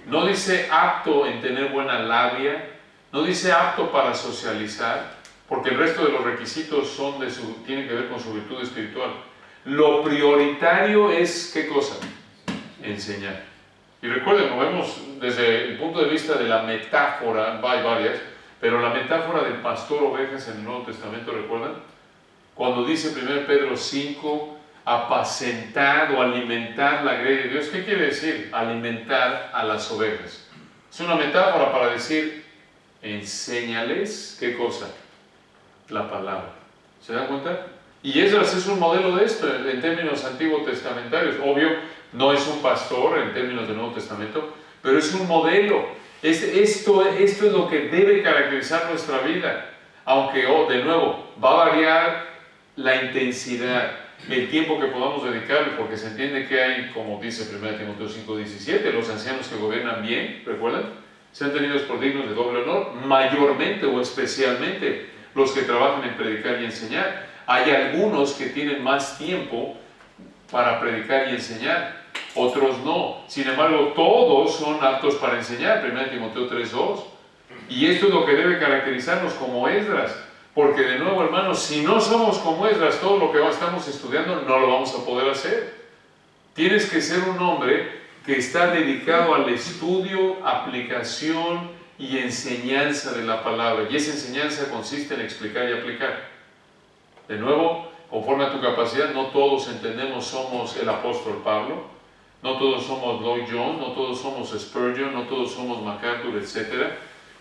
No dice apto en tener buena labia. No dice apto para socializar, porque el resto de los requisitos tienen que ver con su virtud espiritual. Lo prioritario es, ¿qué cosa? Enseñar. Y recuerden, lo vemos desde el punto de vista de la metáfora, hay varias, pero la metáfora del pastor ovejas en el Nuevo Testamento, ¿recuerdan? Cuando dice 1 Pedro 5, apacentar o alimentar la grey de Dios. ¿Qué quiere decir alimentar a las ovejas? Es una metáfora para decir, enséñales, ¿qué cosa? La palabra. ¿Se dan cuenta? Y Esdras es un modelo de esto en términos antiguos testamentarios. Obvio, no es un pastor en términos del Nuevo Testamento, pero es un modelo. Esto es lo que debe caracterizar nuestra vida. Aunque, de nuevo, va a variar la intensidad, el tiempo que podamos dedicarle, porque se entiende que hay, como dice 1 Timoteo 5:17, los ancianos que gobiernan bien, ¿recuerdan? Sean tenidos por dignos de doble honor, mayormente o especialmente los que trabajan en predicar y enseñar. Hay algunos que tienen más tiempo para predicar y enseñar, otros no. Sin embargo, todos son aptos para enseñar, 1 Timoteo 3:2. Y esto es lo que debe caracterizarnos como Esdras. Porque de nuevo, hermanos, si no somos como Esdras, todo lo que estamos estudiando no lo vamos a poder hacer. Tienes que ser un hombre que está dedicado al estudio, aplicación y enseñanza de la palabra. Y esa enseñanza consiste en explicar y aplicar. De nuevo, conforme a tu capacidad, no todos entendemos somos el apóstol Pablo, no todos somos Lloyd Jones, no todos somos Spurgeon, no todos somos MacArthur, etc.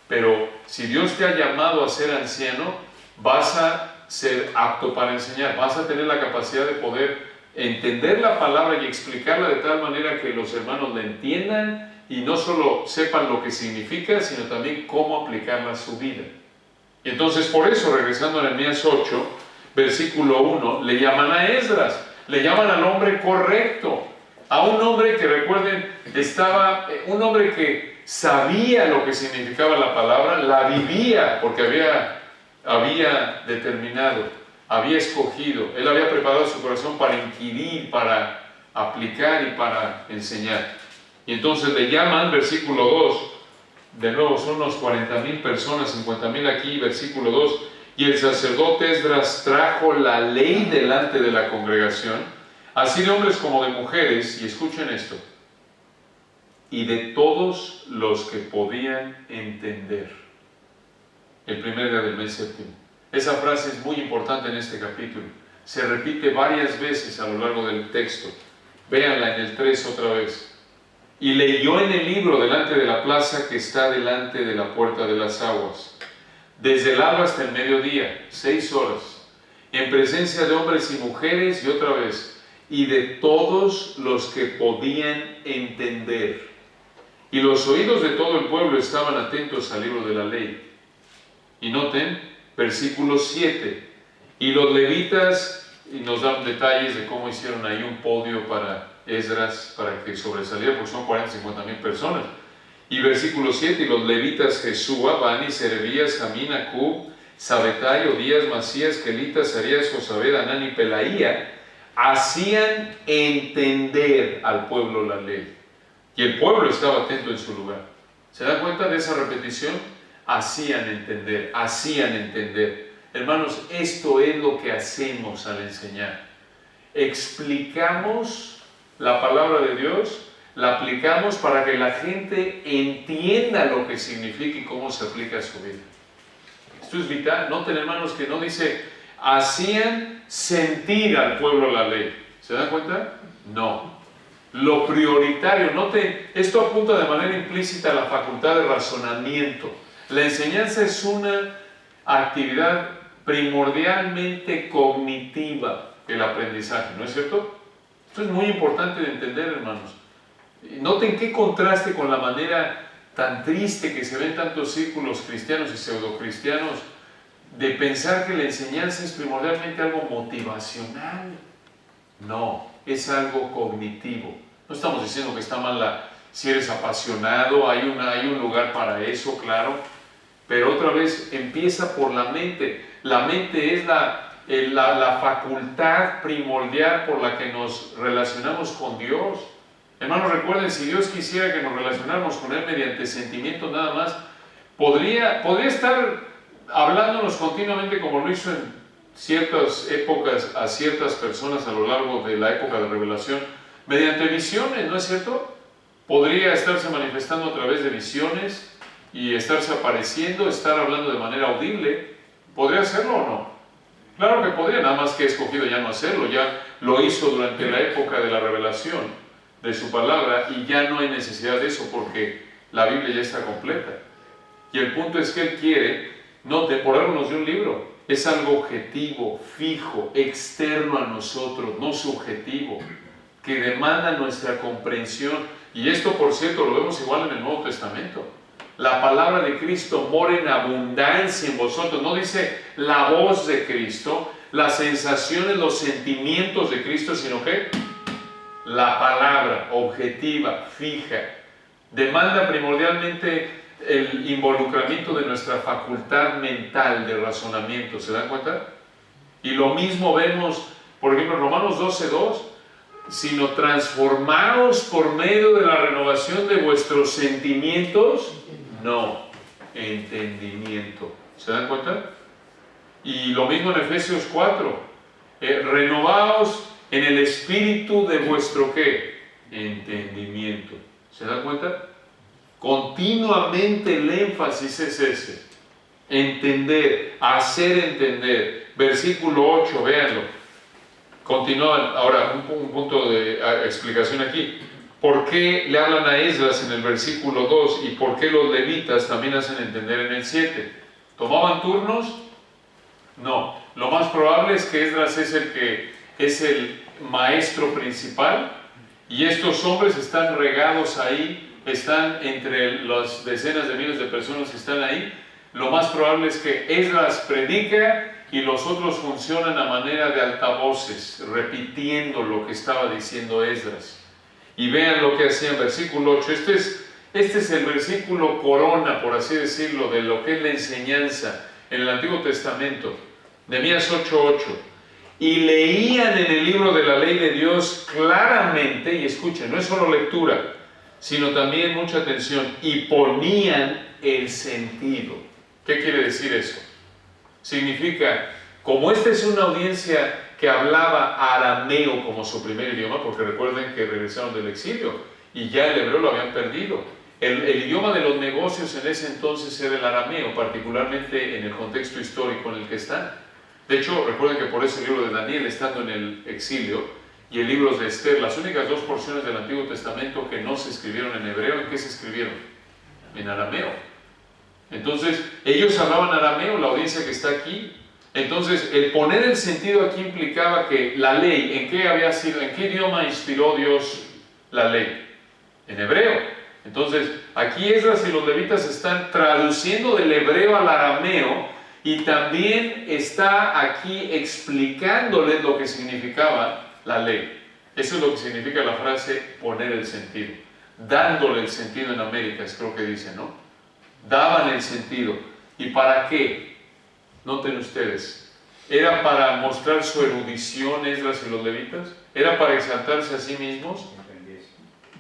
Pero si Dios te ha llamado a ser anciano, vas a ser apto para enseñar, vas a tener la capacidad de poder entender la palabra y explicarla de tal manera que los hermanos la entiendan y no solo sepan lo que significa, sino también cómo aplicarla a su vida. Y entonces, por eso, regresando a Nehemías 8, versículo 1, le llaman a Esdras, le llaman al hombre correcto, a un hombre que, recuerden, un hombre que sabía lo que significaba la palabra, la vivía, porque había determinado, había escogido, él había preparado su corazón para inquirir, para aplicar y para enseñar. Y entonces le llaman, versículo 2, de nuevo son unos 40,000 personas, 50,000 aquí, versículo 2, y el sacerdote Esdras trajo la ley delante de la congregación, así de hombres como de mujeres, y escuchen esto, y de todos los que podían entender. El primer día del mes séptimo. Esa frase es muy importante en este capítulo. Se repite varias veces a lo largo del texto. Véanla en el 3 otra vez. Y leyó en el libro delante de la plaza que está delante de la puerta de las aguas, desde el alba hasta el mediodía, 6 horas. en presencia de hombres y mujeres, y otra vez, y de todos los que podían entender. Y los oídos de todo el pueblo estaban atentos al libro de la ley. Y noten, versículo 7, y los levitas, y nos dan detalles de cómo hicieron ahí un podio para Esdras, para que sobresaliera, porque son 40-50 mil personas. Y versículo 7, y los levitas Jesúa, Bani, Serebías, Jamín, Acub, Sabetai, Odías, Masías, Kelitas, Arías, Josabed, Anán y Pelaía, hacían entender al pueblo la ley. Y el pueblo estaba atento en su lugar. ¿Se dan cuenta de esa repetición? Hacían entender, hacían entender. Hermanos, esto es lo que hacemos al enseñar. Explicamos la palabra de Dios, la aplicamos para que la gente entienda lo que significa y cómo se aplica a su vida. Esto es vital. Noten, hermanos, que no dice hacían sentir al pueblo la ley. ¿Se dan cuenta? No. Lo prioritario, noten, esto apunta de manera implícita a la facultad de razonamiento. La enseñanza es una actividad primordialmente cognitiva, el aprendizaje, ¿no es cierto? Esto es muy importante de entender, hermanos. Noten qué contraste con la manera tan triste que se ve en tantos círculos cristianos y pseudocristianos de pensar que la enseñanza es primordialmente algo motivacional. No, es algo cognitivo. No estamos diciendo que está mal si eres apasionado, hay un lugar para eso, claro, pero otra vez empieza por la mente. La mente es la facultad primordial por la que nos relacionamos con Dios. Hermanos, recuerden, si Dios quisiera que nos relacionáramos con Él mediante sentimientos nada más, podría estar hablándonos continuamente como lo hizo en ciertas épocas a ciertas personas a lo largo de la época de revelación, mediante visiones, ¿no es cierto? Podría estarse manifestando a través de visiones y estarse apareciendo, estar hablando de manera audible. ¿Podría hacerlo o no? Claro que podría, nada más que he escogido ya no hacerlo. Ya lo hizo durante la época de la revelación de su palabra y ya no hay necesidad de eso porque la Biblia ya está completa. Y el punto es que Él quiere, note, por algo nos dio un libro. Es algo objetivo, fijo, externo a nosotros, no subjetivo, que demanda nuestra comprensión. Y esto, por cierto, lo vemos igual en el Nuevo Testamento. La palabra de Cristo mora en abundancia en vosotros. No dice la voz de Cristo, las sensaciones, los sentimientos de Cristo, sino que la palabra objetiva, fija, demanda primordialmente el involucramiento de nuestra facultad mental de razonamiento. ¿Se dan cuenta? Y lo mismo vemos, por ejemplo, en Romanos 12:2, sino transformados por medio de la renovación de vuestros sentimientos, no, entendimiento. ¿Se dan cuenta? Y lo mismo en Efesios 4, renovaos en el espíritu de vuestro ¿qué? Entendimiento. ¿Se dan cuenta? Continuamente el énfasis es ese. Entender, hacer entender. Versículo 8, véanlo. Continúa ahora un punto de explicación aquí. ¿Por qué le hablan a Esdras en el versículo 2 y por qué los levitas también hacen entender en el 7? ¿Tomaban turnos? No. Lo más probable es que Esdras es el maestro principal y estos hombres están regados ahí, están entre las decenas de miles de personas que están ahí. Lo más probable es que Esdras predica y los otros funcionan a manera de altavoces, repitiendo lo que estaba diciendo Esdras. Y vean lo que hacía en versículo 8. Este es el versículo corona, por así decirlo, de lo que es la enseñanza en el Antiguo Testamento. Nehemías 8:8. Y leían en el libro de la ley de Dios claramente, y escuchen, no es solo lectura, sino también mucha atención, y ponían el sentido. ¿Qué quiere decir eso? Significa, como esta es una audiencia que hablaba arameo como su primer idioma, porque recuerden que regresaron del exilio y ya el hebreo lo habían perdido. El idioma de los negocios en ese entonces era el arameo, particularmente en el contexto histórico en el que están. De hecho, recuerden que por eso el libro de Daniel, estando en el exilio, y el libro de Esther, las únicas dos porciones del Antiguo Testamento que no se escribieron en hebreo, ¿en qué se escribieron? En arameo. Entonces, ellos hablaban arameo, la audiencia que está aquí, Entonces, el poner el sentido aquí implicaba que la ley, ¿en qué había sido, en qué idioma inspiró Dios la ley? En hebreo. Entonces, aquí Esdras y los levitas están traduciendo del hebreo al arameo y también está aquí explicándoles lo que significaba la ley. Eso es lo que significa la frase poner el sentido. Dándole el sentido en América, es creo que dice, ¿no? Daban el sentido. ¿Y para qué? Noten ustedes, ¿era para mostrar su erudición Esdras y los levitas? ¿Era para exaltarse a sí mismos?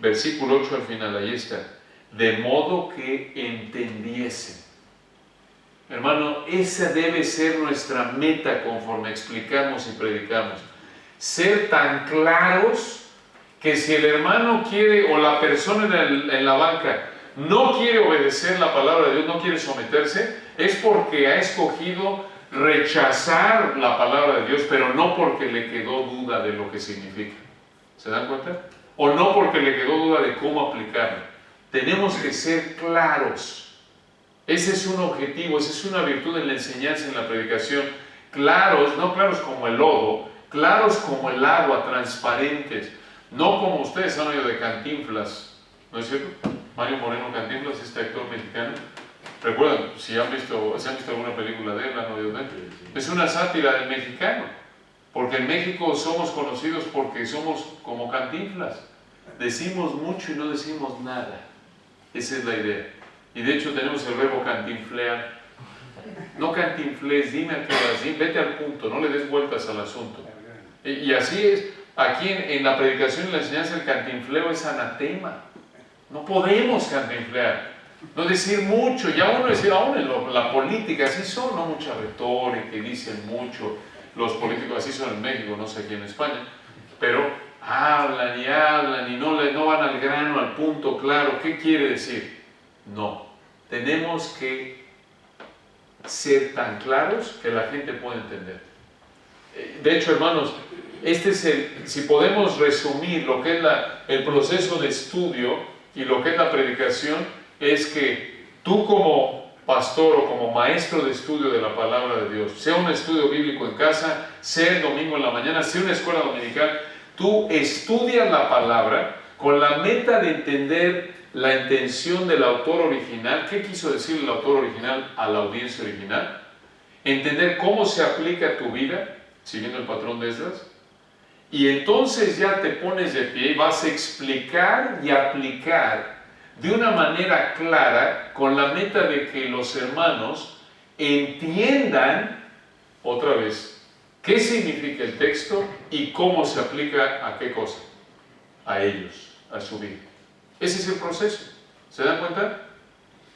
Versículo 8 al final, ahí está. De modo que entendiesen. Hermano, esa debe ser nuestra meta conforme explicamos y predicamos. Ser tan claros que si el hermano quiere o la persona en la banca no quiere obedecer la palabra de Dios, no quiere someterse, es porque ha escogido rechazar la palabra de Dios, pero no porque le quedó duda de lo que significa. ¿Se dan cuenta? O no porque le quedó duda de cómo aplicarlo. Tenemos que ser claros. Ese es un objetivo, esa es una virtud en la enseñanza, en la predicación. Claros, no claros como el lodo, claros como el agua, transparentes. No como ustedes han oído de Cantinflas, ¿no es cierto? Mario Moreno Cantinflas, este actor mexicano. Recuerdan, si han visto alguna película de él, han oído de él. Es una sátira del mexicano. Porque en México somos conocidos porque somos como Cantinflas. Decimos mucho y no decimos nada. Esa es la idea. Y de hecho tenemos el verbo cantinflear. No cantinfles, dime a qué vas, vete al punto, no le des vueltas al asunto. Y así es. Aquí en la predicación y la enseñanza el cantinfleo es anatema. No podemos cantinflear. No decir mucho. Ya uno decir, aún en la política, así son, no mucha retórica y dicen mucho. Los políticos así son en México, no sé aquí en España, pero hablan y no van al grano, al punto claro. ¿Qué quiere decir? No, tenemos que ser tan claros que la gente pueda entender. De hecho, hermanos, si podemos resumir lo que es el proceso de estudio y lo que es la predicación, es que tú como pastor o como maestro de estudio de la palabra de Dios, sea un estudio bíblico en casa, sea el domingo en la mañana, sea una escuela dominical, tú estudias la palabra con la meta de entender la intención del autor original. ¿Qué quiso decir el autor original a la audiencia original? Entender cómo se aplica a tu vida, siguiendo el patrón de Esdras, y entonces ya te pones de pie y vas a explicar y aplicar de una manera clara, con la meta de que los hermanos entiendan, otra vez, qué significa el texto y cómo se aplica a qué cosa, a ellos, a su vida. Ese es el proceso. ¿Se dan cuenta?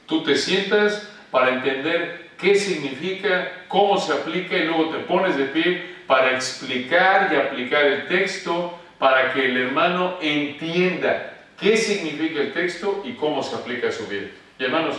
Tú te sientas para entender qué significa, cómo se aplica y luego te pones de pie para explicar y aplicar el texto para que el hermano entienda qué significa el texto y cómo se aplica a su vida. Y hermanos,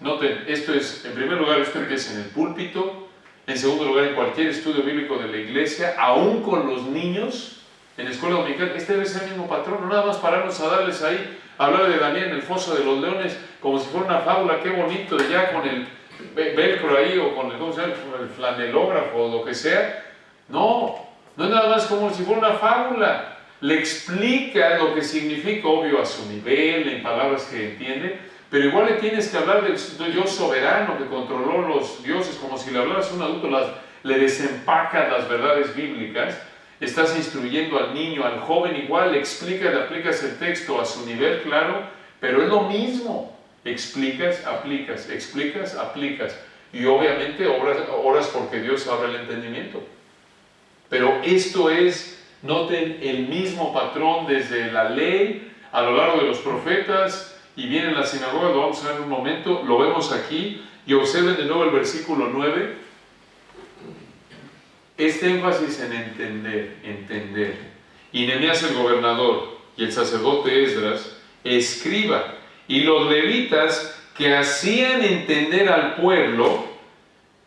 noten, esto es, en primer lugar, esto empieza en el púlpito, en segundo lugar, en cualquier estudio bíblico de la iglesia, aún con los niños, en la escuela dominical, este debe ser el mismo patrón, no nada más pararnos a darles ahí, a hablar de Daniel en el foso de los leones, como si fuera una fábula, qué bonito, ya con el velcro ahí, o con ¿cómo se llama? El flanelógrafo, o lo que sea. No es nada más como si fuera una fábula. Le explica lo que significa, obvio, a su nivel, en palabras que entiende, pero igual le tienes que hablar del Dios soberano que controló los dioses, como si le hablaras a un adulto, le desempacas las verdades bíblicas, estás instruyendo al niño, al joven, igual le explicas, le aplicas el texto a su nivel, claro, pero es lo mismo, explicas, aplicas, y obviamente oras porque Dios abra el entendimiento. Pero esto es, noten, el mismo patrón desde la ley, a lo largo de los profetas, y viene en la sinagoga, lo vamos a ver en un momento, lo vemos aquí, y observen de nuevo el versículo 9, este énfasis en entender. Y Nehemías el gobernador y el sacerdote Esdras, escriba, y los levitas que hacían entender al pueblo,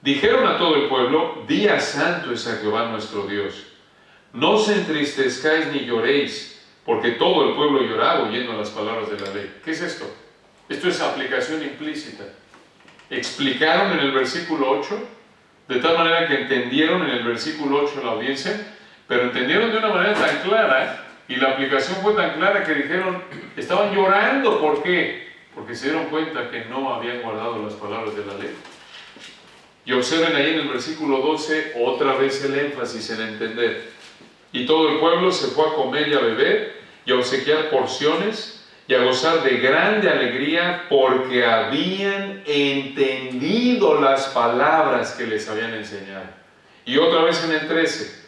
dijeron a todo el pueblo, día santo es a Jehová nuestro Dios. No os entristezcáis ni lloréis, porque todo el pueblo lloraba oyendo las palabras de la ley. ¿Qué es esto? Esto es aplicación implícita. Explicaron en el versículo 8 De tal manera que entendieron en el versículo 8 la audiencia, pero entendieron de una manera tan clara, y la aplicación fue tan clara que dijeron, estaban llorando. ¿Por qué? Porque se dieron cuenta que no habían guardado las palabras de la ley. Y observen ahí en el versículo 12, otra vez el énfasis en entender. Y todo el pueblo se fue a comer y a beber, y a obsequiar porciones, y a gozar de grande alegría, porque habían entendido las palabras que les habían enseñado. Y otra vez en el 13,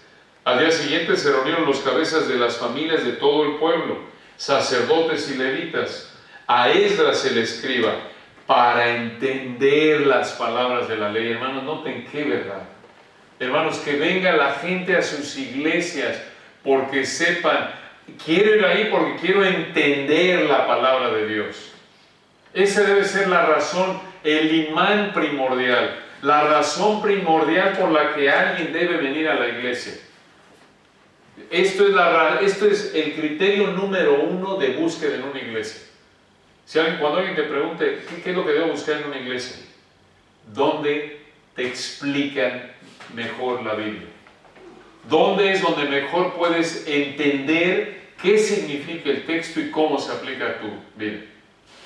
al día siguiente se reunieron los cabezas de las familias de todo el pueblo, sacerdotes y levitas, a Esdras el escriba, para entender las palabras de la ley. Hermanos, noten qué verdad. Hermanos, que venga la gente a sus iglesias porque sepan, quiero ir ahí porque quiero entender la palabra de Dios. Esa debe ser la razón, el imán primordial, la razón primordial por la que alguien debe venir a la iglesia. Esto es el criterio número 1 de búsqueda en una iglesia. Cuando alguien te pregunte, ¿qué es lo que debo buscar en una iglesia? ¿Dónde te explican mejor la Biblia? ¿Dónde es donde mejor puedes entender qué significa el texto y cómo se aplica a tu vida?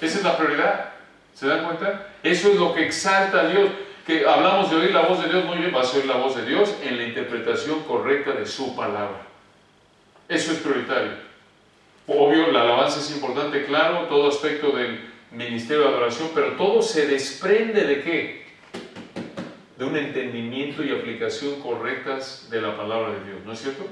Esa es la prioridad. ¿Se dan cuenta? Eso es lo que exalta a Dios. Que hablamos de oír la voz de Dios, muy bien, vas a oír la voz de Dios en la interpretación correcta de su palabra. Eso es prioritario. Obvio, la alabanza es importante, claro, todo aspecto del ministerio de adoración, pero todo se desprende ¿de qué? De un entendimiento y aplicación correctas de la palabra de Dios, ¿no es cierto?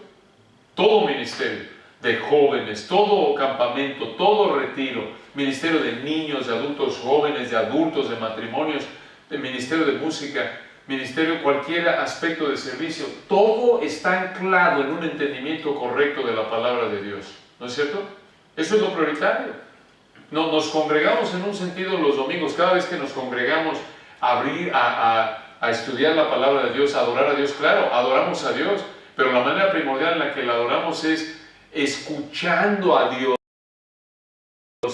Todo ministerio de jóvenes, todo campamento, todo retiro, ministerio de niños, de adultos jóvenes, de adultos, de matrimonios, de ministerio de música, ministerio, cualquier aspecto de servicio, todo está anclado en un entendimiento correcto de la palabra de Dios, ¿no es cierto? Eso es lo prioritario. Nos congregamos en un sentido los domingos, cada vez que nos congregamos a estudiar la palabra de Dios, a adorar a Dios, claro, adoramos a Dios, pero la manera primordial en la que la adoramos es escuchando a Dios,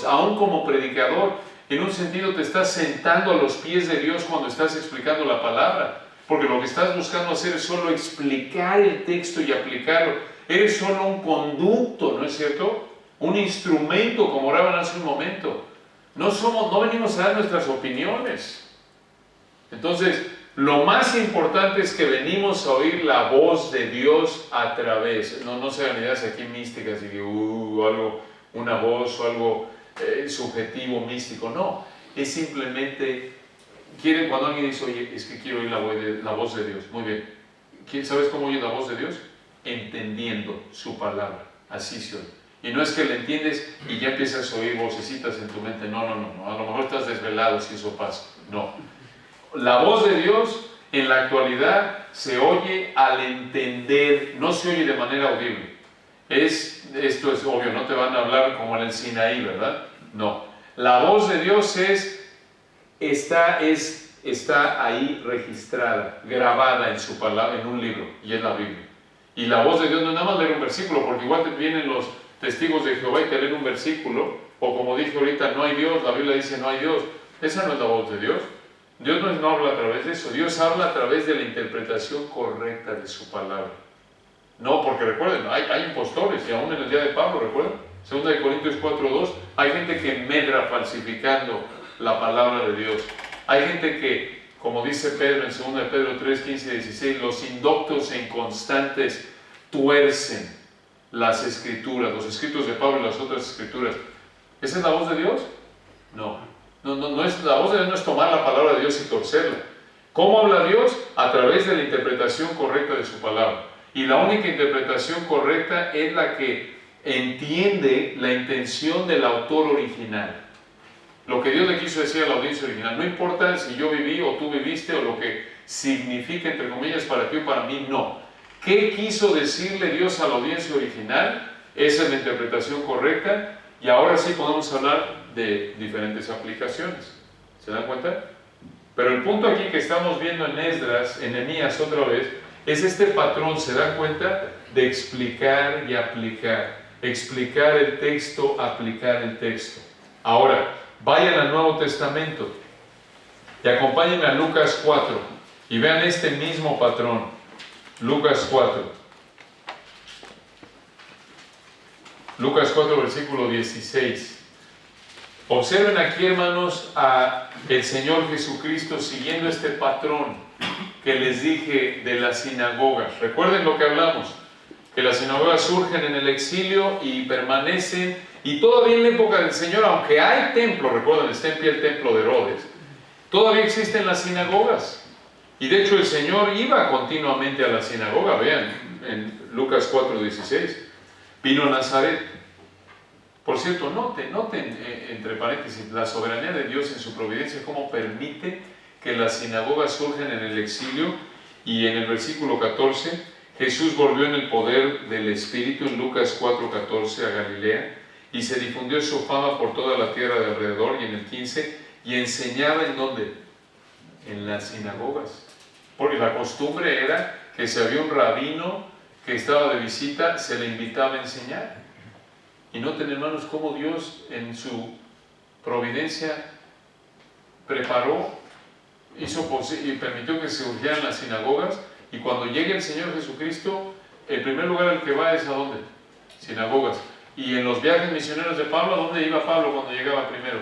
aún como predicador. En un sentido te estás sentando a los pies de Dios cuando estás explicando la palabra, porque lo que estás buscando hacer es solo explicar el texto y aplicarlo. Eres solo un conducto, ¿no es cierto? Un instrumento, como oraban hace un momento. No venimos a dar nuestras opiniones. Entonces, lo más importante es que venimos a oír la voz de Dios a través, no se hagan ideas aquí místicas y que algo, una voz o algo subjetivo, místico, no. Es simplemente, cuando alguien dice, oye, es que quiero oír la voz de Dios, muy bien. ¿Sabes cómo oye la voz de Dios? Entendiendo su palabra, así se oye. Y no es que le entiendes y ya empiezas a oír vocecitas en tu mente, no, a lo mejor estás desvelado si eso pasa, no. La voz de Dios en la actualidad se oye al entender, no se oye de manera audible. Esto es obvio, no te van a hablar como en el Sinaí, ¿verdad? No. La voz de Dios está ahí registrada, grabada en su palabra, en un libro, y es la Biblia. Y la voz de Dios no es nada más leer un versículo, porque igual te vienen los testigos de Jehová y te leen un versículo, o como dije ahorita, no hay Dios, la Biblia dice no hay Dios. Esa no es la voz de Dios. Dios no habla a través de eso, Dios habla a través de la interpretación correcta de su palabra. No, porque recuerden, hay impostores, y aún en el día de Pablo, ¿recuerdan? 2 Corintios 4:2, hay gente que medra falsificando la palabra de Dios. Hay gente que, como dice Pedro en 2 Pedro 3:15 y 16, los indoctos e inconstantes tuercen las escrituras, los escritos de Pablo y las otras escrituras. ¿Esa es la voz de Dios? No es, la voz de Dios no es tomar la palabra de Dios y torcerla. ¿Cómo habla Dios? A través de la interpretación correcta de su palabra. Y la única interpretación correcta es la que entiende la intención del autor original. Lo que Dios le quiso decir a la audiencia original. No importa si yo viví o tú viviste o lo que significa, entre comillas, para ti o para mí, no. ¿Qué quiso decirle Dios a la audiencia original? Esa es la interpretación correcta. Y ahora sí podemos hablar de diferentes aplicaciones. ¿Se dan cuenta? Pero el punto aquí que estamos viendo en Esdras, en Nehemías otra vez, es este patrón, ¿se dan cuenta? De explicar y aplicar. Explicar el texto, aplicar el texto. Ahora, vayan al Nuevo Testamento y acompáñenme a Lucas 4. Y vean este mismo patrón, Lucas 4. Lucas 4, versículo 16. Observen aquí, hermanos, a el Señor Jesucristo siguiendo este patrón que les dije de las sinagogas. Recuerden lo que hablamos, que las sinagogas surgen en el exilio y permanecen, y todavía en la época del Señor, aunque hay templo, recuerden, está en pie el templo de Herodes, todavía existen las sinagogas. Y de hecho el Señor iba continuamente a la sinagoga. Vean, en Lucas 4, 16, vino a Nazaret. Por cierto, noten entre paréntesis, la soberanía de Dios en su providencia, cómo permite que las sinagogas surjan en el exilio. Y en el versículo 14, Jesús volvió en el poder del Espíritu, en Lucas 4:14, a Galilea, y se difundió su fama por toda la tierra de alrededor. Y en el 15, y enseñaba ¿en dónde? En las sinagogas. Porque la costumbre era que si había un rabino que estaba de visita, se le invitaba a enseñar. Y noten, hermanos, cómo Dios en su providencia preparó, y permitió que se surgieran las sinagogas. Y cuando llegue el Señor Jesucristo, el primer lugar al que va es ¿a dónde? Sinagogas. Y en los viajes misioneros de Pablo, ¿a dónde iba Pablo cuando llegaba primero?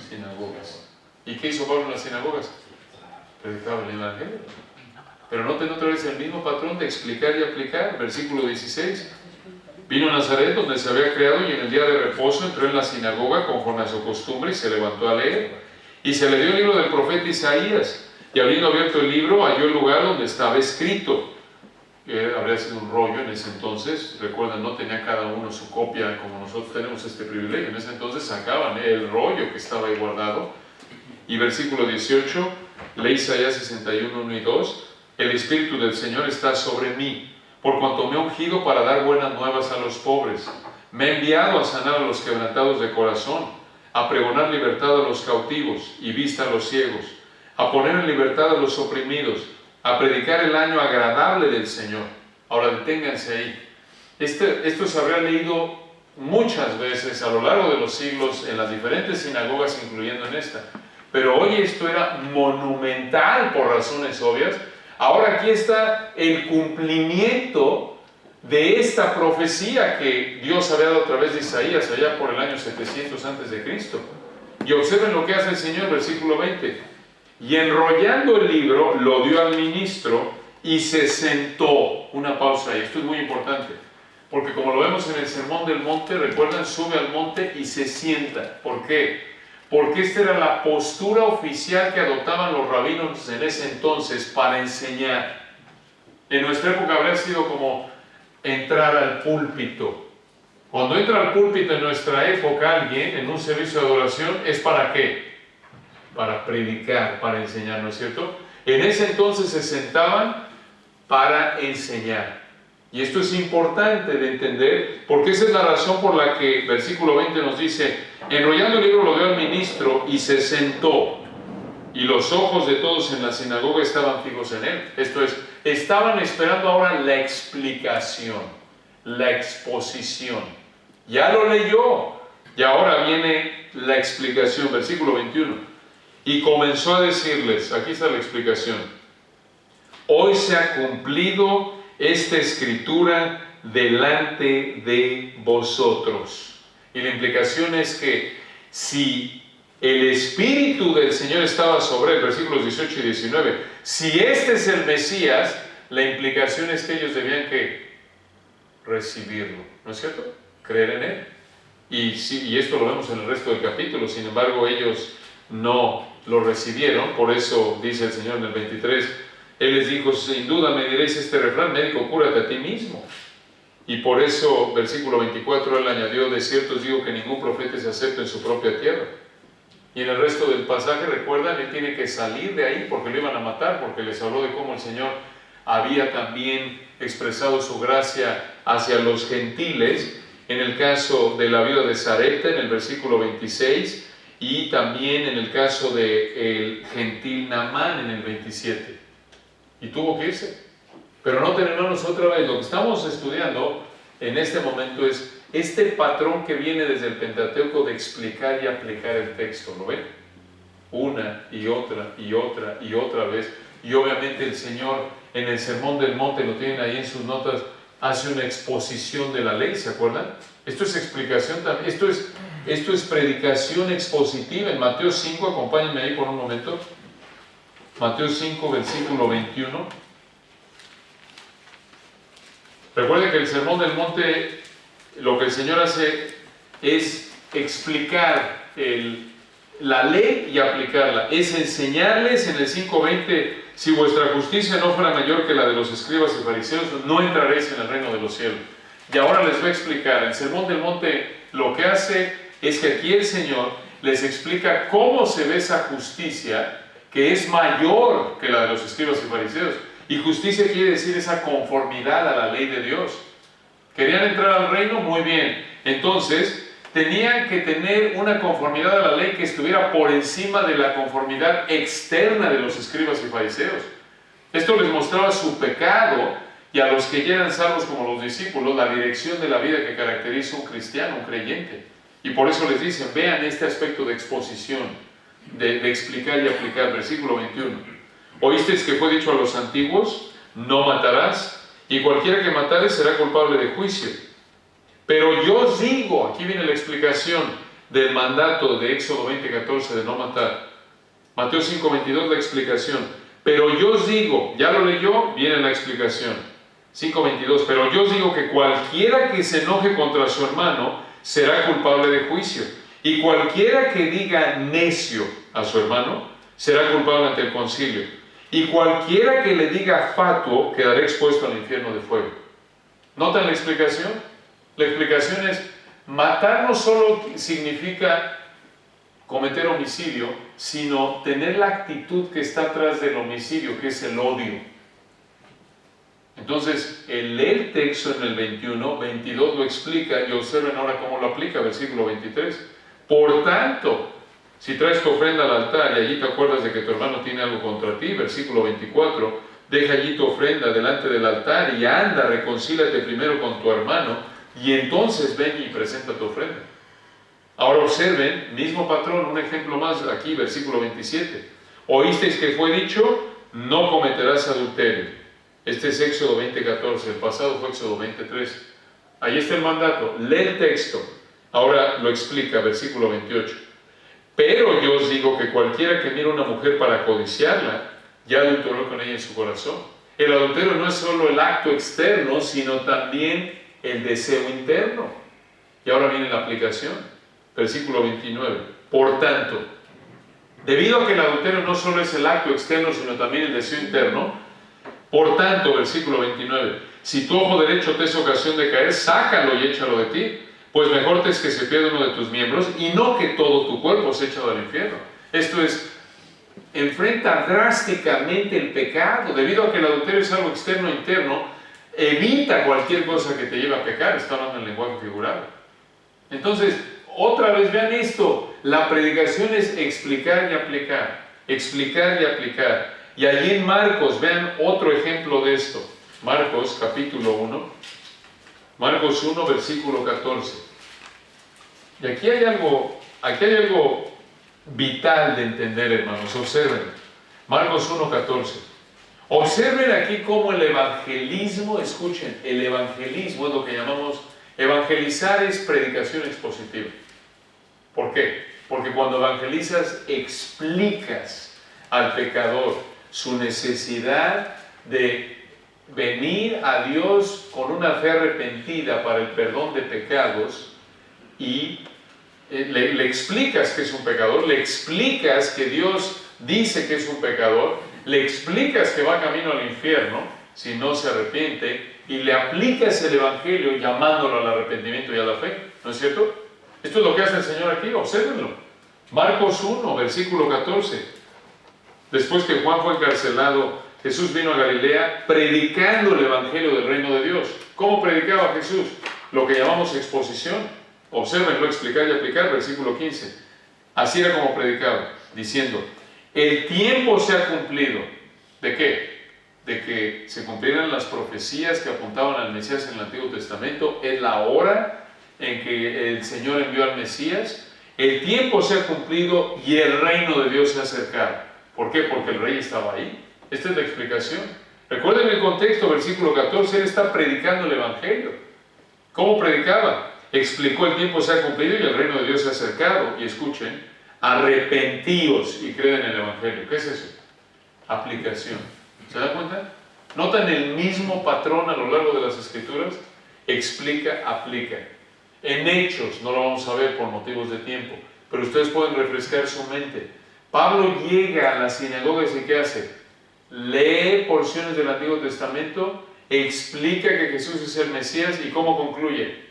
Sinagogas. ¿Y qué hizo Pablo en las sinagogas? Predicaba el Evangelio. Pero noten otra vez el mismo patrón de explicar y aplicar. Versículo 16. Vino a Nazaret, donde se había criado, y en el día de reposo entró en la sinagoga conforme a su costumbre y se levantó a leer. Y se le dio el libro del profeta Isaías. Y habiendo abierto el libro, halló el lugar donde estaba escrito. Habría sido un rollo en ese entonces. Recuerdan, no tenía cada uno su copia como nosotros tenemos este privilegio. En ese entonces sacaban el rollo que estaba ahí guardado. Y versículo 18, lee Isaías 61, 1 y 2. El Espíritu del Señor está sobre mí, por cuanto me ha ungido para dar buenas nuevas a los pobres. Me ha enviado a sanar a los quebrantados de corazón, a pregonar libertad a los cautivos y vista a los ciegos, a poner en libertad a los oprimidos, a predicar el año agradable del Señor. Ahora deténganse ahí. Esto se habría leído muchas veces a lo largo de los siglos en las diferentes sinagogas, incluyendo en esta. Pero hoy esto era monumental por razones obvias. Ahora aquí está el cumplimiento de esta profecía que Dios había dado a través de Isaías allá por el año 700 antes de Cristo. Y observen lo que hace el Señor, versículo 20. Y enrollando el libro, lo dio al ministro y se sentó. Una pausa ahí, esto es muy importante, porque como lo vemos en el Sermón del Monte, recuerdan, sube al monte y se sienta. ¿Por qué? Porque esta era la postura oficial que adoptaban los rabinos en ese entonces para enseñar. En nuestra época habría sido como entrar al púlpito. Cuando entra al púlpito en nuestra época alguien en un servicio de adoración, ¿es para qué? Para predicar, para enseñar, ¿no es cierto? En ese entonces se sentaban para enseñar. Y esto es importante de entender, porque esa es la razón por la que versículo 20 nos dice: enrollando el libro lo dio al ministro y se sentó, y los ojos de todos en la sinagoga estaban fijos en él. Esto es, estaban esperando ahora la explicación, la exposición. Ya lo leyó, y ahora viene la explicación. Versículo 21. Y comenzó a decirles, aquí está la explicación: hoy se ha cumplido esta escritura delante de vosotros. Y la implicación es que si el Espíritu del Señor estaba sobre él, versículos 18 y 19, si este es el Mesías, la implicación es que ellos debían que recibirlo, ¿no es cierto? Creer en él. Y esto lo vemos en el resto del capítulo. Sin embargo, ellos no lo recibieron. Por eso dice el Señor en el 23, Él les dijo: sin duda me diréis este refrán, médico, cúrate a ti mismo. Y por eso, versículo 24, Él añadió: de cierto os digo que ningún profeta se acepta en su propia tierra. Y en el resto del pasaje, recuerdan, Él tiene que salir de ahí porque lo iban a matar, porque les habló de cómo el Señor había también expresado su gracia hacia los gentiles, en el caso de la viuda de Sarepta, en el versículo 26, y también en el caso del gentil Naamán, en el 27. Y tuvo que irse. Pero noten, hermanos, otra vez, lo que estamos estudiando en este momento es este patrón que viene desde el Pentateuco de explicar y aplicar el texto, ¿lo ven? Una y otra y otra y otra vez. y obviamente el Señor en el Sermón del Monte, lo tienen ahí en sus notas, hace una exposición de la ley, ¿se acuerdan? Esto es explicación también, esto es predicación expositiva. En Mateo 5, acompáñenme ahí por un momento, Mateo 5, versículo 21. Recuerden que el Sermón del Monte, lo que el Señor hace es explicar la ley y aplicarla. Es enseñarles en el 5:20, si vuestra justicia no fuera mayor que la de los escribas y fariseos, no entraréis en el reino de los cielos. Y ahora les voy a explicar. El Sermón del Monte lo que hace es que aquí el Señor les explica cómo se ve esa justicia que es mayor que la de los escribas y fariseos. Y justicia quiere decir esa conformidad a la ley de Dios. ¿Querían entrar al reino? Muy bien. Entonces, tenían que tener una conformidad a la ley que estuviera por encima de la conformidad externa de los escribas y fariseos. Esto les mostraba su pecado, y a los que ya eran salvos como los discípulos, la dirección de la vida que caracteriza a un cristiano, un creyente. Y por eso les dicen, vean este aspecto de exposición, de explicar y aplicar. Versículo 21. Oísteis que fue dicho a los antiguos, no matarás, y cualquiera que matare será culpable de juicio. Pero yo os digo, aquí viene la explicación del mandato de Éxodo 20:14 de no matar. Mateo 5:22 la explicación. Pero yo os digo, ya lo leyó, viene la explicación. 5:22, pero yo os digo que cualquiera que se enoje contra su hermano será culpable de juicio. Y cualquiera que diga necio a su hermano será culpable ante el concilio. Y cualquiera que le diga fatuo quedará expuesto al infierno de fuego. ¿Notan la explicación? La explicación es, matar no solo significa cometer homicidio, sino tener la actitud que está atrás del homicidio, que es el odio. Entonces, el texto en el 21, 22 lo explica, y observen ahora cómo lo aplica, versículo 23. Por tanto, si traes tu ofrenda al altar y allí te acuerdas de que tu hermano tiene algo contra ti, versículo 24, deja allí tu ofrenda delante del altar y anda, reconcíliate primero con tu hermano, y entonces ven y presenta tu ofrenda. Ahora observen, mismo patrón, un ejemplo más aquí, versículo 27. Oísteis que fue dicho, no cometerás adulterio. Este es Éxodo 20:14, el pasado fue Éxodo 20:3. Ahí está el mandato, lee el texto. Ahora lo explica, versículo 28. Pero yo os digo que cualquiera que mira a una mujer para codiciarla, ya adulteró con ella en su corazón. El adulterio no es solo el acto externo, sino también el deseo interno. Y ahora viene la aplicación. Versículo 29. Por tanto, debido a que el adulterio no solo es el acto externo, sino también el deseo interno, por tanto, versículo 29, si tu ojo derecho te es ocasión de caer, sácalo y échalo de ti, pues mejor te es que se pierda uno de tus miembros y no que todo tu cuerpo sea echado al infierno. Esto es, enfrenta drásticamente el pecado. Debido a que el adulterio es algo externo e interno, evita cualquier cosa que te lleve a pecar. Está hablando en lenguaje figurado. Entonces, otra vez vean esto, la predicación es explicar y aplicar, explicar y aplicar. Y allí en Marcos, vean otro ejemplo de esto. Marcos capítulo 1, Marcos 1 versículo 14. Y aquí hay algo vital de entender, hermanos. Observen, Marcos 1, 14. Observen aquí cómo el evangelismo, escuchen, el evangelismo es lo que llamamos, evangelizar es predicación expositiva. ¿Por qué? Porque cuando evangelizas, explicas al pecador su necesidad de venir a Dios con una fe arrepentida para el perdón de pecados y le explicas que es un pecador, le explicas que Dios dice que es un pecador, le explicas que va camino al infierno si no se arrepiente y le aplicas el evangelio llamándolo al arrepentimiento y a la fe. ¿No es cierto? Esto es lo que hace el Señor aquí, obsérvenlo. Marcos 1, versículo 14. Después que Juan fue encarcelado, Jesús vino a Galilea predicando el evangelio del reino de Dios. ¿Cómo predicaba Jesús? Lo que llamamos exposición. Obsérvenlo, explicar y aplicar, versículo 15. Así era como predicaba, diciendo, el tiempo se ha cumplido. ¿De qué? De que se cumplieran las profecías que apuntaban al Mesías en el Antiguo Testamento. Es la hora en que el Señor envió al Mesías. El tiempo se ha cumplido y el reino de Dios se ha acercado. ¿Por qué? Porque el rey estaba ahí. Esta es la explicación. Recuerden el contexto, versículo 14, él está predicando el Evangelio. ¿Cómo predicaba? Explicó: el tiempo se ha cumplido y el reino de Dios se ha acercado. Y escuchen, arrepentíos y creed en el Evangelio. ¿Qué es eso? Aplicación. ¿Se dan cuenta? ¿Notan el mismo patrón a lo largo de las Escrituras? Explica, aplica. En Hechos, no lo vamos a ver por motivos de tiempo, pero ustedes pueden refrescar su mente. Pablo llega a las sinagogas y ¿qué hace? Lee porciones del Antiguo Testamento, explica que Jesús es el Mesías y ¿cómo concluye?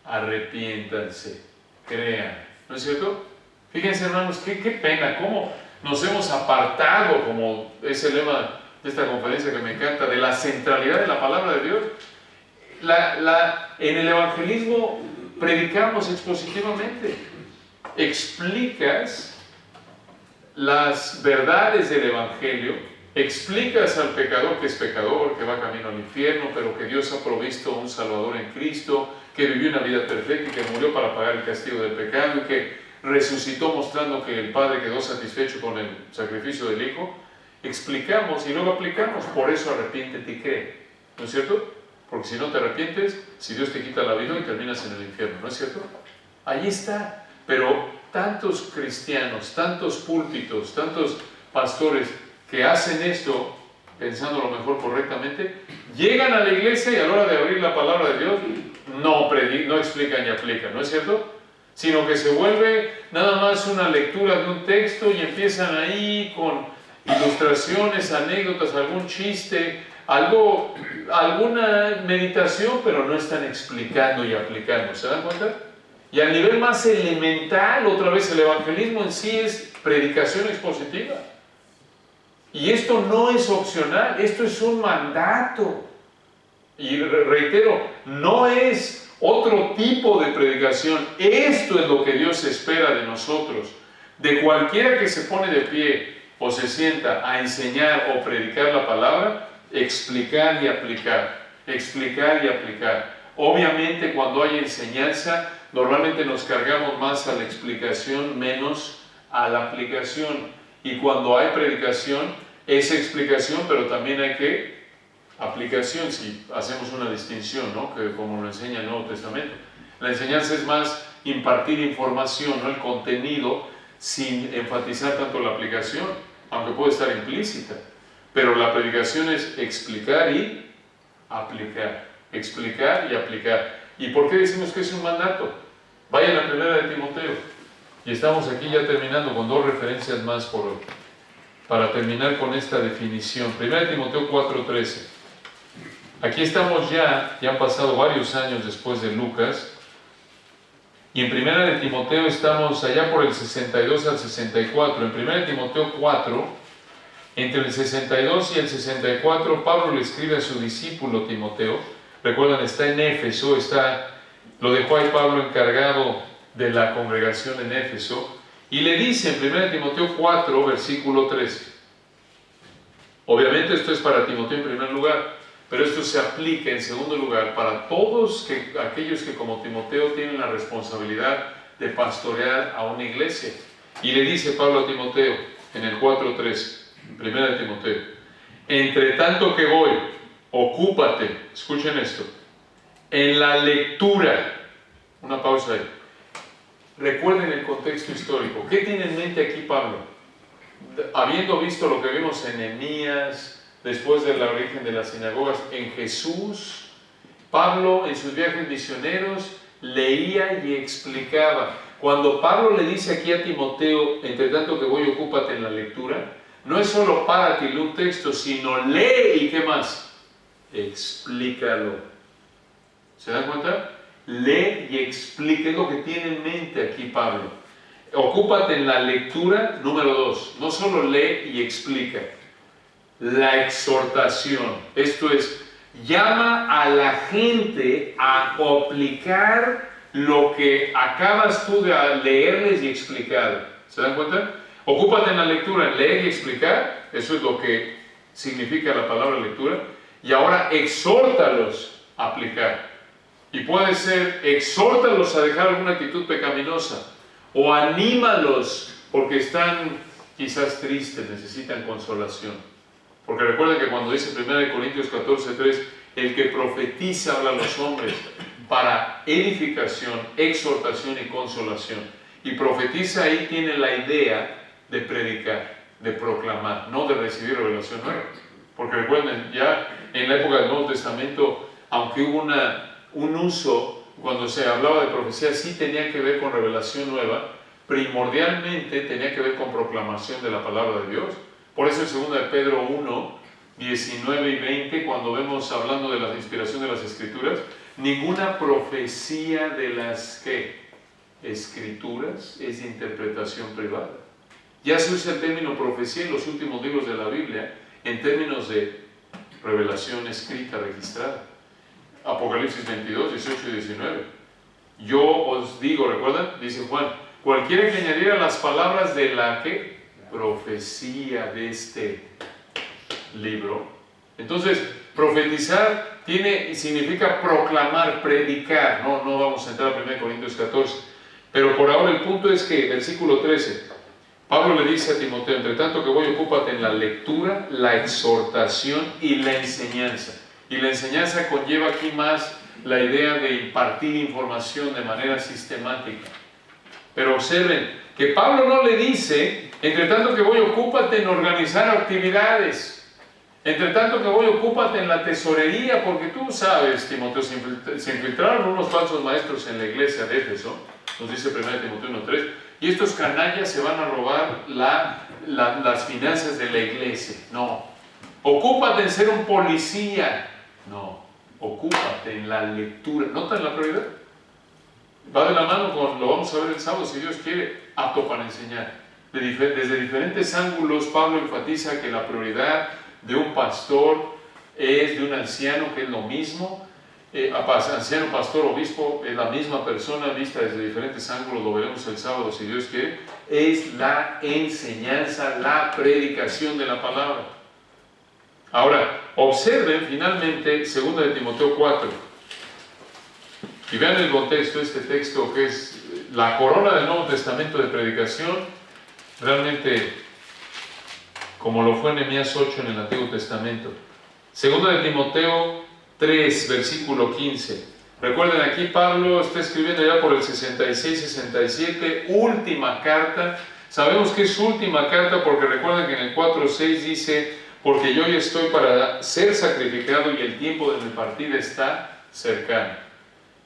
Arrepiéntanse, crean. ¿No es cierto? Fíjense, hermanos, qué pena, cómo nos hemos apartado, como es el lema de esta conferencia que me encanta, de la centralidad de la palabra de Dios. En el evangelismo predicamos expositivamente. Explicas las verdades del Evangelio, explicas al pecador que es pecador, que va camino al infierno, pero que Dios ha provisto un Salvador en Cristo, que vivió una vida perfecta y que murió para pagar el castigo del pecado y que resucitó mostrando que el Padre quedó satisfecho con el sacrificio del Hijo. Explicamos y luego aplicamos. Por eso arrepiéntete y cree. ¿No es cierto? Porque si no te arrepientes, si Dios te quita la vida y terminas en el infierno. ¿No es cierto? Allí está. Pero tantos cristianos, tantos púlpitos, tantos pastores que hacen esto, pensando lo mejor correctamente, llegan a la iglesia y a la hora de abrir la palabra de Dios, no explican ni aplican, ¿no es cierto? Sino que se vuelve nada más una lectura de un texto y empiezan ahí con ilustraciones, anécdotas, algún chiste, alguna meditación, pero no están explicando y aplicando. ¿Se dan cuenta? Y al nivel más elemental, otra vez, el evangelismo en sí es predicación expositiva. Y esto no es opcional, esto es un mandato. Y reitero, no es otro tipo de predicación. Esto es lo que Dios espera de nosotros. De cualquiera que se pone de pie o se sienta a enseñar o predicar la palabra, explicar y aplicar. Explicar y aplicar. Obviamente, cuando hay enseñanza, normalmente nos cargamos más a la explicación, menos a la aplicación. Y cuando hay predicación, es explicación, pero también hay que aplicación, si hacemos una distinción, ¿no? Que como lo enseña el Nuevo Testamento. La enseñanza es más impartir información, ¿no? El contenido, sin enfatizar tanto la aplicación, aunque puede estar implícita. Pero la predicación es explicar y aplicar. Explicar y aplicar. ¿Y por qué decimos que es un mandato? Vayan a la primera de Timoteo. Y estamos aquí ya terminando con dos referencias más para terminar con esta definición. Primera de Timoteo 4:13. Aquí estamos ya han pasado varios años después de Lucas. Y en primera de Timoteo estamos allá por el 62 al 64. En primera de Timoteo 4, entre el 62 y el 64, Pablo le escribe a su discípulo Timoteo. Recuerdan, está en Éfeso, lo dejó ahí Pablo encargado de la congregación en Éfeso, y le dice en 1 Timoteo 4, versículo 13. Obviamente esto es para Timoteo en primer lugar, pero esto se aplica en segundo lugar para todos aquellos que como Timoteo tienen la responsabilidad de pastorear a una iglesia. Y le dice Pablo a Timoteo en el 4:13, 1 Timoteo, entre tanto que voy, ocúpate, escuchen esto, en la lectura. Una pausa ahí. Recuerden el contexto histórico. ¿Qué tiene en mente aquí Pablo? Habiendo visto lo que vimos en Nehemías, después del origen de las sinagogas, en Jesús, Pablo en sus viajes misioneros leía y explicaba. Cuando Pablo le dice aquí a Timoteo, entre tanto que voy, ocúpate en la lectura, no es solo párate y lee un texto, sino lee y ¿qué más? Explícalo. ¿Se dan cuenta? Lee y explica, es lo que tiene en mente aquí Pablo. Ocúpate en la lectura, número 2. No solo lee y explica, la exhortación. Esto es, llama a la gente a aplicar lo que acabas tú de leerles y explicar. ¿Se dan cuenta? Ocúpate en la lectura, en leer y explicar. Eso es lo que significa la palabra lectura. Y ahora exhórtalos a aplicar. Y puede ser, exhórtalos a dejar alguna actitud pecaminosa, o anímalos porque están quizás tristes, necesitan consolación. Porque recuerden que cuando dice 1 Corintios 14:3, el que profetiza habla a los hombres para edificación, exhortación y consolación. Y profetiza ahí tiene la idea de predicar, de proclamar, no de recibir revelación nueva. Porque recuerden, ya en la época del Nuevo Testamento, aunque hubo un uso, cuando se hablaba de profecía, sí tenía que ver con revelación nueva, primordialmente tenía que ver con proclamación de la palabra de Dios. Por eso en 2 de Pedro 1, 19 y 20, cuando vemos hablando de la inspiración de las Escrituras, ninguna profecía de las Escrituras es de interpretación privada. Ya se usa el término profecía en los últimos libros de la Biblia en términos de revelación escrita, registrada. Apocalipsis 22, 18 y 19. Yo os digo, ¿recuerdan? Dice Juan, cualquiera que añadiera las palabras de la profecía de este libro. Entonces, profetizar significa proclamar, predicar. No vamos a entrar a 1 Corintios 14. Pero por ahora el punto es que, versículo 13, Pablo le dice a Timoteo, entre tanto que voy, ocúpate en la lectura, la exhortación y la enseñanza. Y la enseñanza conlleva aquí más la idea de impartir información de manera sistemática. Pero observen que Pablo no le dice, entre tanto que voy, ocúpate en organizar actividades. Entre tanto que voy, ocúpate en la tesorería, porque tú sabes, Timoteo, se infiltraron unos falsos maestros en la iglesia de Éfeso, nos dice 1 Timoteo 1:3, y estos canallas se van a robar las finanzas de la iglesia. No. Ocúpate en ser un policía. No. Ocúpate en la lectura. ¿Notan la prioridad? Va de la mano con, lo vamos a ver el sábado, si Dios quiere, apto para enseñar. Desde diferentes ángulos, Pablo enfatiza que la prioridad de un pastor es de un anciano, que es lo mismo. Anciano, pastor, obispo, es la misma persona vista desde diferentes ángulos, lo veremos el sábado si Dios quiere. Es la enseñanza, la predicación de la palabra. Ahora, observen finalmente 2 de Timoteo 4 y vean el contexto de este texto, que es la corona del Nuevo Testamento de predicación, realmente como lo fue Nehemías 8 en el Antiguo Testamento. 2 de Timoteo 3, versículo 15. Recuerden, aquí Pablo está escribiendo ya por el 66-67, última carta. Sabemos que es última carta porque recuerden que en el 4:6 dice, porque yo ya estoy para ser sacrificado y el tiempo de mi partida está cercano.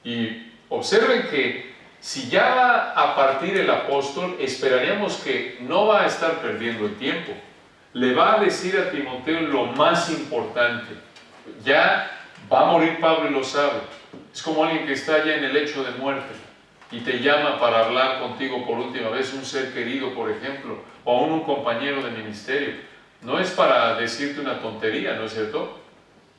Y observen que si ya va a partir el apóstol, esperaríamos que no va a estar perdiendo el tiempo. Le va a decir a Timoteo lo más importante. Ya va a morir Pablo y lo sabe. Es como alguien que está ya en el lecho de muerte y te llama para hablar contigo por última vez, un ser querido, por ejemplo, o aún un compañero de ministerio. No es para decirte una tontería, ¿no es cierto?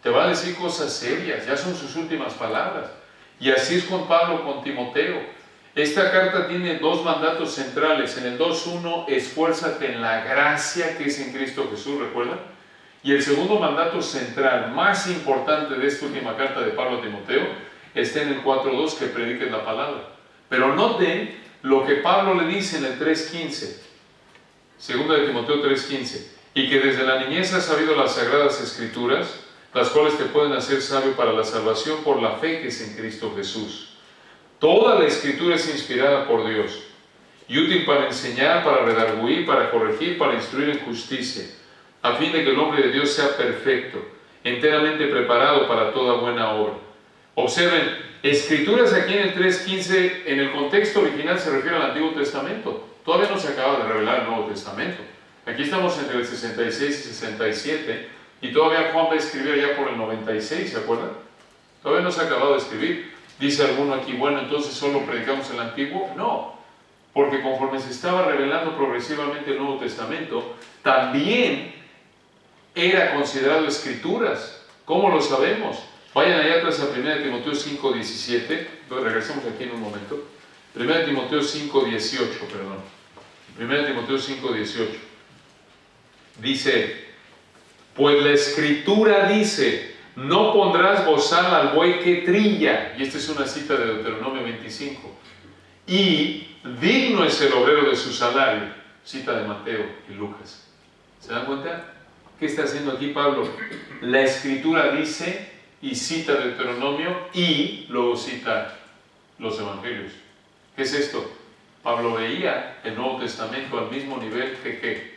Te va a decir cosas serias, ya son sus últimas palabras. Y así es con Pablo, con Timoteo. Esta carta tiene dos mandatos centrales. En el 2:1, esfuérzate en la gracia que es en Cristo Jesús, ¿recuerdan? Y el segundo mandato central, más importante de esta última carta de Pablo a Timoteo, está en el 4:2, que prediques la palabra. Pero noten lo que Pablo le dice en el 3:15, 2 de Timoteo 3:15, y que desde la niñez has sabido las sagradas escrituras, las cuales te pueden hacer sabio para la salvación por la fe que es en Cristo Jesús. Toda la escritura es inspirada por Dios y útil para enseñar, para redarguir, para corregir, para instruir en justicia, a fin de que el hombre de Dios sea perfecto, enteramente preparado para toda buena obra. Observen, escrituras aquí en el 3:15, en el contexto original se refiere al Antiguo Testamento. Todavía no se acaba de revelar el Nuevo Testamento. Aquí estamos entre el 66 y 67, y todavía Juan va a escribir ya por el 96, ¿se acuerdan? Todavía no se ha acabado de escribir. Dice alguno aquí, bueno, entonces solo predicamos el Antiguo. No, porque conforme se estaba revelando progresivamente el Nuevo Testamento, también era considerado escrituras. ¿Cómo lo sabemos? Vayan allá atrás a 1 Timoteo 5:17, regresamos aquí en un momento. 1 Timoteo 5:18, perdón. 1 Timoteo 5:18. Dice, pues la Escritura dice, no pondrás bozal al buey que trilla. Y esta es una cita de Deuteronomio 25. Y digno es el obrero de su salario. Cita de Mateo y Lucas. ¿Se dan cuenta? ¿Qué está haciendo aquí Pablo? La Escritura dice y cita Deuteronomio y luego cita los Evangelios. ¿Qué es esto? Pablo veía el Nuevo Testamento al mismo nivel que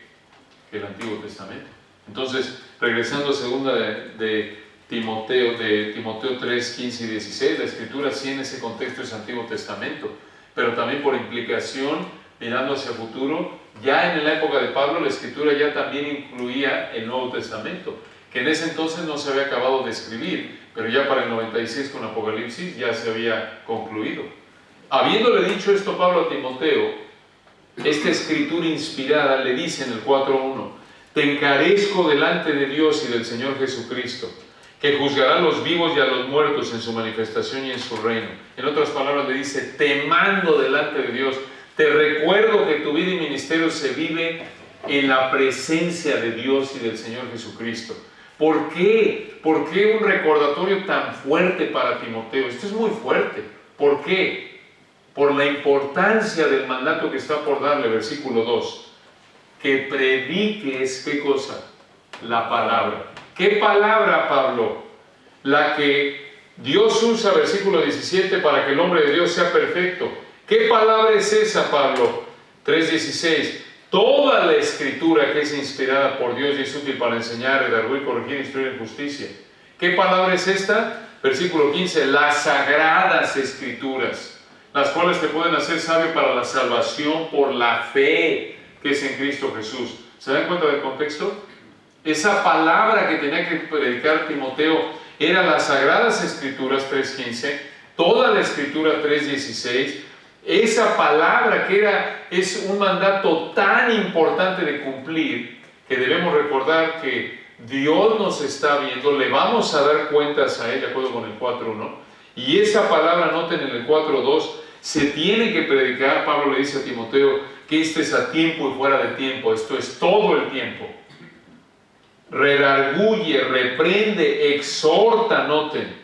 el Antiguo Testamento. Entonces, regresando a segunda de Timoteo 3, 15 y 16, la Escritura sí en ese contexto es Antiguo Testamento, pero también por implicación, mirando hacia el futuro, ya en la época de Pablo la Escritura ya también incluía el Nuevo Testamento, que en ese entonces no se había acabado de escribir, pero ya para el 96 con Apocalipsis ya se había concluido. Habiéndole dicho esto Pablo a Timoteo, esta Escritura inspirada le dice en el 4:1: te encarezco delante de Dios y del Señor Jesucristo, que juzgará a los vivos y a los muertos en su manifestación y en su reino. En otras palabras le dice, te mando delante de Dios, te recuerdo que tu vida y ministerio se vive en la presencia de Dios y del Señor Jesucristo. ¿Por qué? ¿Por qué un recordatorio tan fuerte para Timoteo? Esto es muy fuerte. ¿Por qué? Por la importancia del mandato que está por darle, versículo 2. Que prediques, ¿qué cosa? La palabra. ¿Qué palabra, Pablo? La que Dios usa, versículo 17, para que el hombre de Dios sea perfecto. ¿Qué palabra es esa, Pablo? 3:16. Toda la Escritura que es inspirada por Dios y es útil para enseñar, redarguir, corregir, instruir en justicia. ¿Qué palabra es esta? Versículo 15. Las sagradas Escrituras, las cuales te pueden hacer sabio para la salvación por la fe que es en Cristo Jesús. ¿Se dan cuenta del contexto? Esa palabra que tenía que predicar Timoteo era las Sagradas Escrituras 3:15, toda la Escritura 3:16. Esa palabra que es un mandato tan importante de cumplir, que debemos recordar que Dios nos está viendo, le vamos a dar cuentas a Él, de acuerdo con el 4:1, y esa palabra, noten en el 4:2, se tiene que predicar. Pablo le dice a Timoteo que estés a tiempo y fuera de tiempo, esto es todo el tiempo. Redarguye, reprende, exhorta, noten,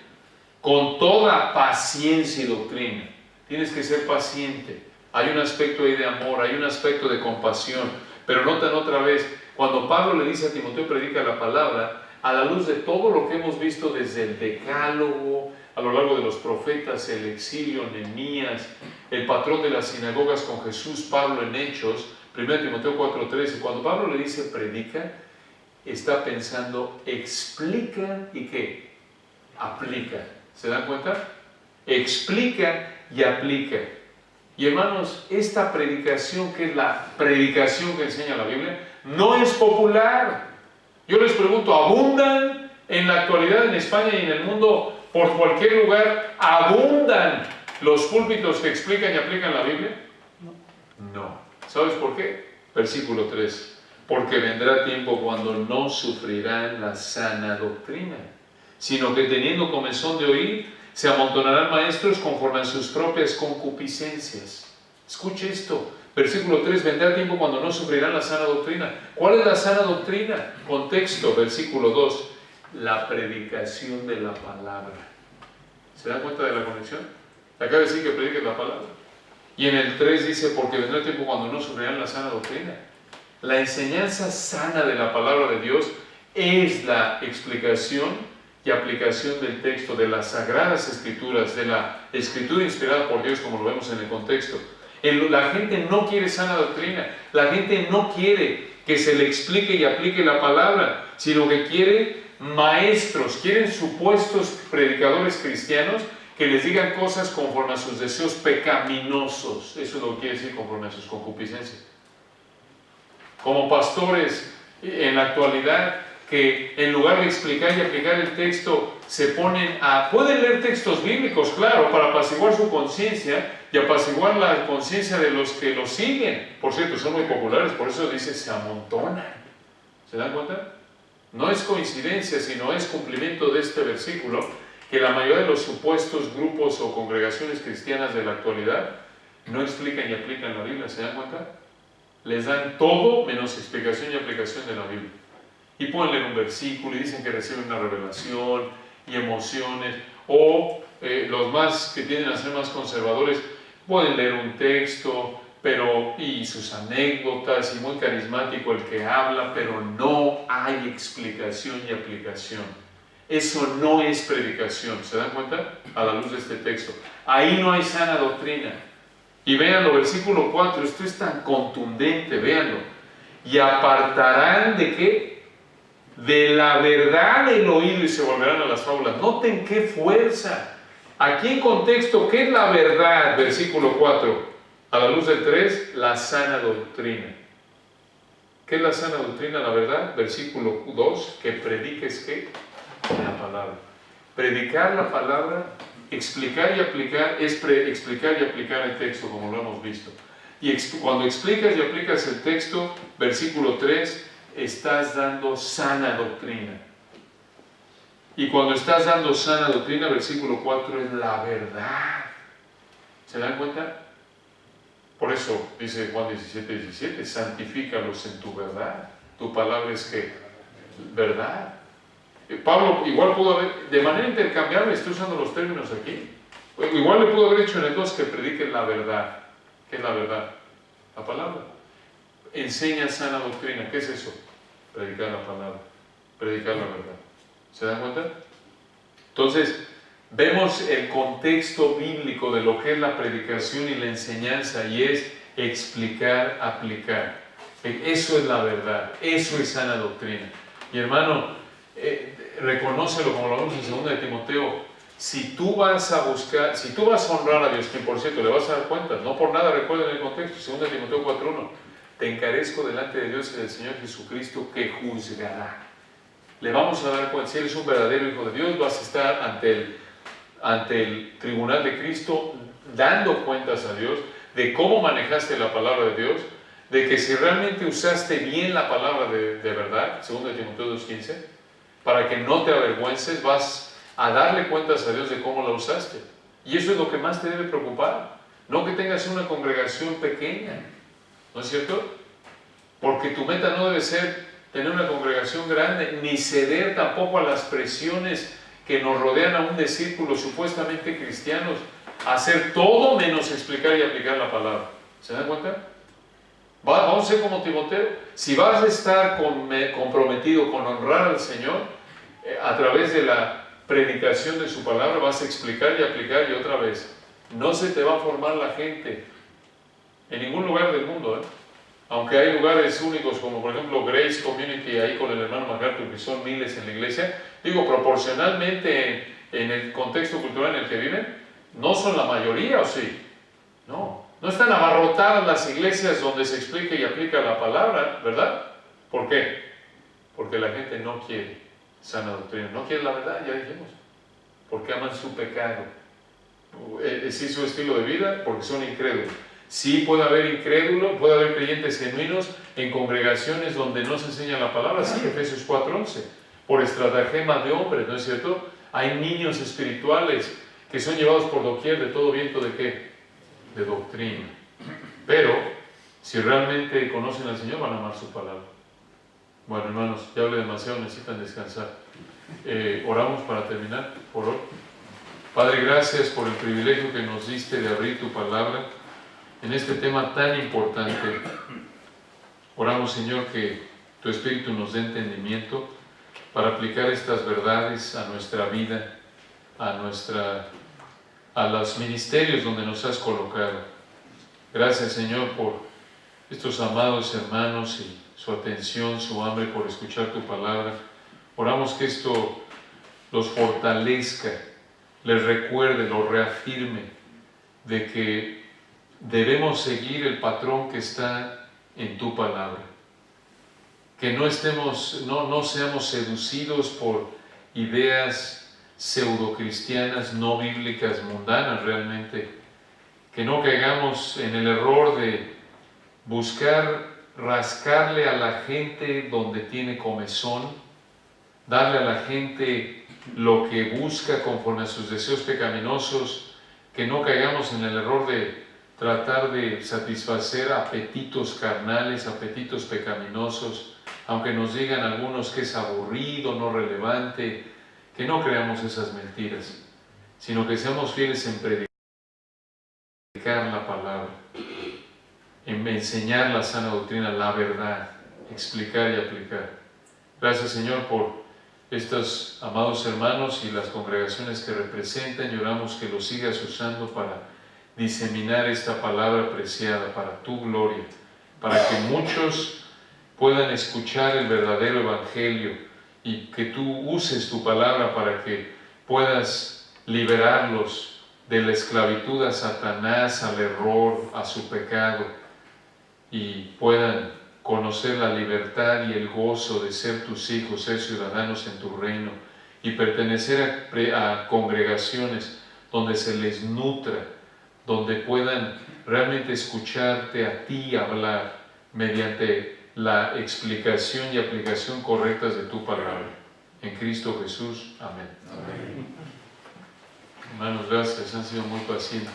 con toda paciencia y doctrina. Tienes que ser paciente. Hay un aspecto ahí de amor, hay un aspecto de compasión. Pero noten otra vez, cuando Pablo le dice a Timoteo, predica la palabra, a la luz de todo lo que hemos visto desde el Decálogo, a lo largo de los profetas, el exilio, Nehemías, el patrón de las sinagogas con Jesús, Pablo en Hechos, 1 Timoteo 4:13, cuando Pablo le dice predica, está pensando explica y ¿qué? Aplica. ¿Se dan cuenta? Explica y aplica. Y hermanos, esta predicación, que es la predicación que enseña la Biblia, no es popular. Yo les pregunto, ¿abundan en la actualidad en España y en el mundo, por cualquier lugar, abundan los púlpitos que explican y aplican la Biblia? No. ¿Sabes por qué? Versículo 3. Porque vendrá tiempo cuando no sufrirán la sana doctrina, sino que teniendo comezón de oír, se amontonarán maestros conforme a sus propias concupiscencias. Escuche esto. Versículo 3, vendrá tiempo cuando no sufrirán la sana doctrina. ¿Cuál es la sana doctrina? Contexto, versículo 2, la predicación de la palabra. ¿Se dan cuenta de la conexión? Acaba de decir que prediques la palabra. Y en el 3 dice, porque vendrá tiempo cuando no sufrirán la sana doctrina. La enseñanza sana de la palabra de Dios es la explicación y aplicación del texto de las Sagradas Escrituras, de la Escritura inspirada por Dios, como lo vemos en el contexto. La gente no quiere sana doctrina, la gente no quiere que se le explique y aplique la palabra, sino que quiere maestros, quieren supuestos predicadores cristianos que les digan cosas conforme a sus deseos pecaminosos. Eso es lo que quiere decir conforme a sus concupiscencias. Como pastores en la actualidad, que en lugar de explicar y aplicar el texto, se ponen pueden leer textos bíblicos, claro, para apaciguar su conciencia y apaciguar la conciencia de los que los siguen. Por cierto, son muy populares, por eso dice se amontonan. ¿Se dan cuenta? No es coincidencia, sino es cumplimiento de este versículo, que la mayoría de los supuestos grupos o congregaciones cristianas de la actualidad no explican y aplican la Biblia. ¿Se dan cuenta? Les dan todo menos explicación y aplicación de la Biblia. Y pueden leer un versículo y dicen que reciben una revelación y emociones, o los más que tienden a ser más conservadores pueden leer un texto, y sus anécdotas, y muy carismático el que habla, pero no hay explicación y aplicación. Eso no es predicación, ¿se dan cuenta? A la luz de este texto. Ahí no hay sana doctrina. Y véanlo, versículo 4, esto es tan contundente, véanlo. Y apartarán de qué? De la verdad el oído y se volverán a las fábulas. Noten qué fuerza. Aquí en contexto, ¿qué es la verdad? Versículo 4. A la luz del 3, la sana doctrina. ¿Qué es la sana doctrina? La verdad. Versículo 2, que prediques ¿qué? La palabra. Predicar la palabra, explicar y aplicar, es explicar y aplicar el texto, como lo hemos visto. Y cuando explicas y aplicas el texto, versículo 3, estás dando sana doctrina. Y cuando estás dando sana doctrina, versículo 4 es la verdad. ¿Se dan cuenta? Por eso dice Juan 17:17, santifícalos en tu verdad. Tu palabra es que verdad. Pablo igual pudo haber, de manera intercambiable, estoy usando los términos aquí, igual le pudo haber hecho en el 2 que prediquen la verdad. ¿Qué es la verdad? La palabra. Enseña sana doctrina. ¿Qué es eso? Predicar la palabra, predicar la verdad. ¿Se dan cuenta? Entonces, vemos el contexto bíblico de lo que es la predicación y la enseñanza, y es explicar, aplicar. Eso es la verdad, eso es sana doctrina. Y hermano, reconócelo como lo vemos en 2 de Timoteo. Si tú vas a buscar, si tú vas a honrar a Dios, que por cierto le vas a dar cuenta, no por nada recuerden el contexto, 2 de Timoteo 4:1, te encarezco delante de Dios y del Señor Jesucristo que juzgará. Le vamos a dar cuenta, si eres un verdadero hijo de Dios, vas a estar ante el tribunal de Cristo dando cuentas a Dios de cómo manejaste la palabra de Dios, de que si realmente usaste bien la palabra de verdad, 2 de Timoteo 2:15, para que no te avergüences, vas a darle cuentas a Dios de cómo la usaste. Y eso es lo que más te debe preocupar, no que tengas una congregación pequeña, ¿no es cierto? Porque tu meta no debe ser tener una congregación grande, ni ceder tampoco a las presiones que nos rodean aún de círculos supuestamente cristianos, hacer todo menos explicar y aplicar la palabra. ¿Se dan cuenta? Vamos a ser como Timoteo. Si vas a estar comprometido con honrar al Señor, a través de la predicación de su palabra vas a explicar y aplicar, y otra vez, no se te va a formar la gente en ningún lugar del mundo, aunque hay lugares únicos como por ejemplo Grace Community ahí con el hermano MacArthur, que son miles en la iglesia, digo, proporcionalmente en el contexto cultural en el que viven, no son la mayoría, ¿o sí? No están abarrotadas las iglesias donde se explica y aplica la palabra, ¿verdad? ¿Por qué? Porque la gente no quiere sana doctrina, no quiere la verdad, ya dijimos, porque aman su pecado. ¿Sí su estilo de vida? Porque son incrédulos. Sí puede haber incrédulos, puede haber creyentes genuinos en congregaciones donde no se enseña la palabra, sí, Efesios 4:11, por estratagema de hombres, ¿no es cierto? Hay niños espirituales que son llevados por doquier de todo viento de ¿qué? De doctrina. Pero, si realmente conocen al Señor, van a amar su palabra. Bueno, hermanos, ya hablé demasiado, necesitan descansar. Oramos para terminar, por hoy. Padre, gracias por el privilegio que nos diste de abrir tu palabra en este tema tan importante. Oramos, Señor, que tu Espíritu nos dé entendimiento para aplicar estas verdades a nuestra vida, a los ministerios donde nos has colocado. Gracias, Señor, por estos amados hermanos y su atención, su hambre por escuchar tu palabra. Oramos que esto los fortalezca, les recuerde, los reafirme de que debemos seguir el patrón que está en tu palabra. Que no seamos seducidos por ideas pseudocristianas, no bíblicas, mundanas realmente. Que no caigamos en el error de buscar rascarle a la gente donde tiene comezón, darle a la gente lo que busca conforme a sus deseos pecaminosos, que no caigamos en el error de tratar de satisfacer apetitos carnales, apetitos pecaminosos, aunque nos digan algunos que es aburrido, no relevante, que no creamos esas mentiras, sino que seamos fieles en predicar la palabra. en enseñar la sana doctrina, la verdad, explicar y aplicar. Gracias, Señor, por estos amados hermanos y las congregaciones que representan, y oramos que los sigas usando para diseminar esta palabra preciada para tu gloria, para que muchos puedan escuchar el verdadero evangelio y que tú uses tu palabra para que puedas liberarlos de la esclavitud a Satanás, al error, a su pecado, y puedan conocer la libertad y el gozo de ser tus hijos, ser ciudadanos en tu reino y pertenecer a congregaciones donde se les nutra, donde puedan realmente escucharte a ti hablar mediante la explicación y aplicación correctas de tu palabra. En Cristo Jesús. Amén. Amén. Hermanos, gracias, han sido muy pacientes.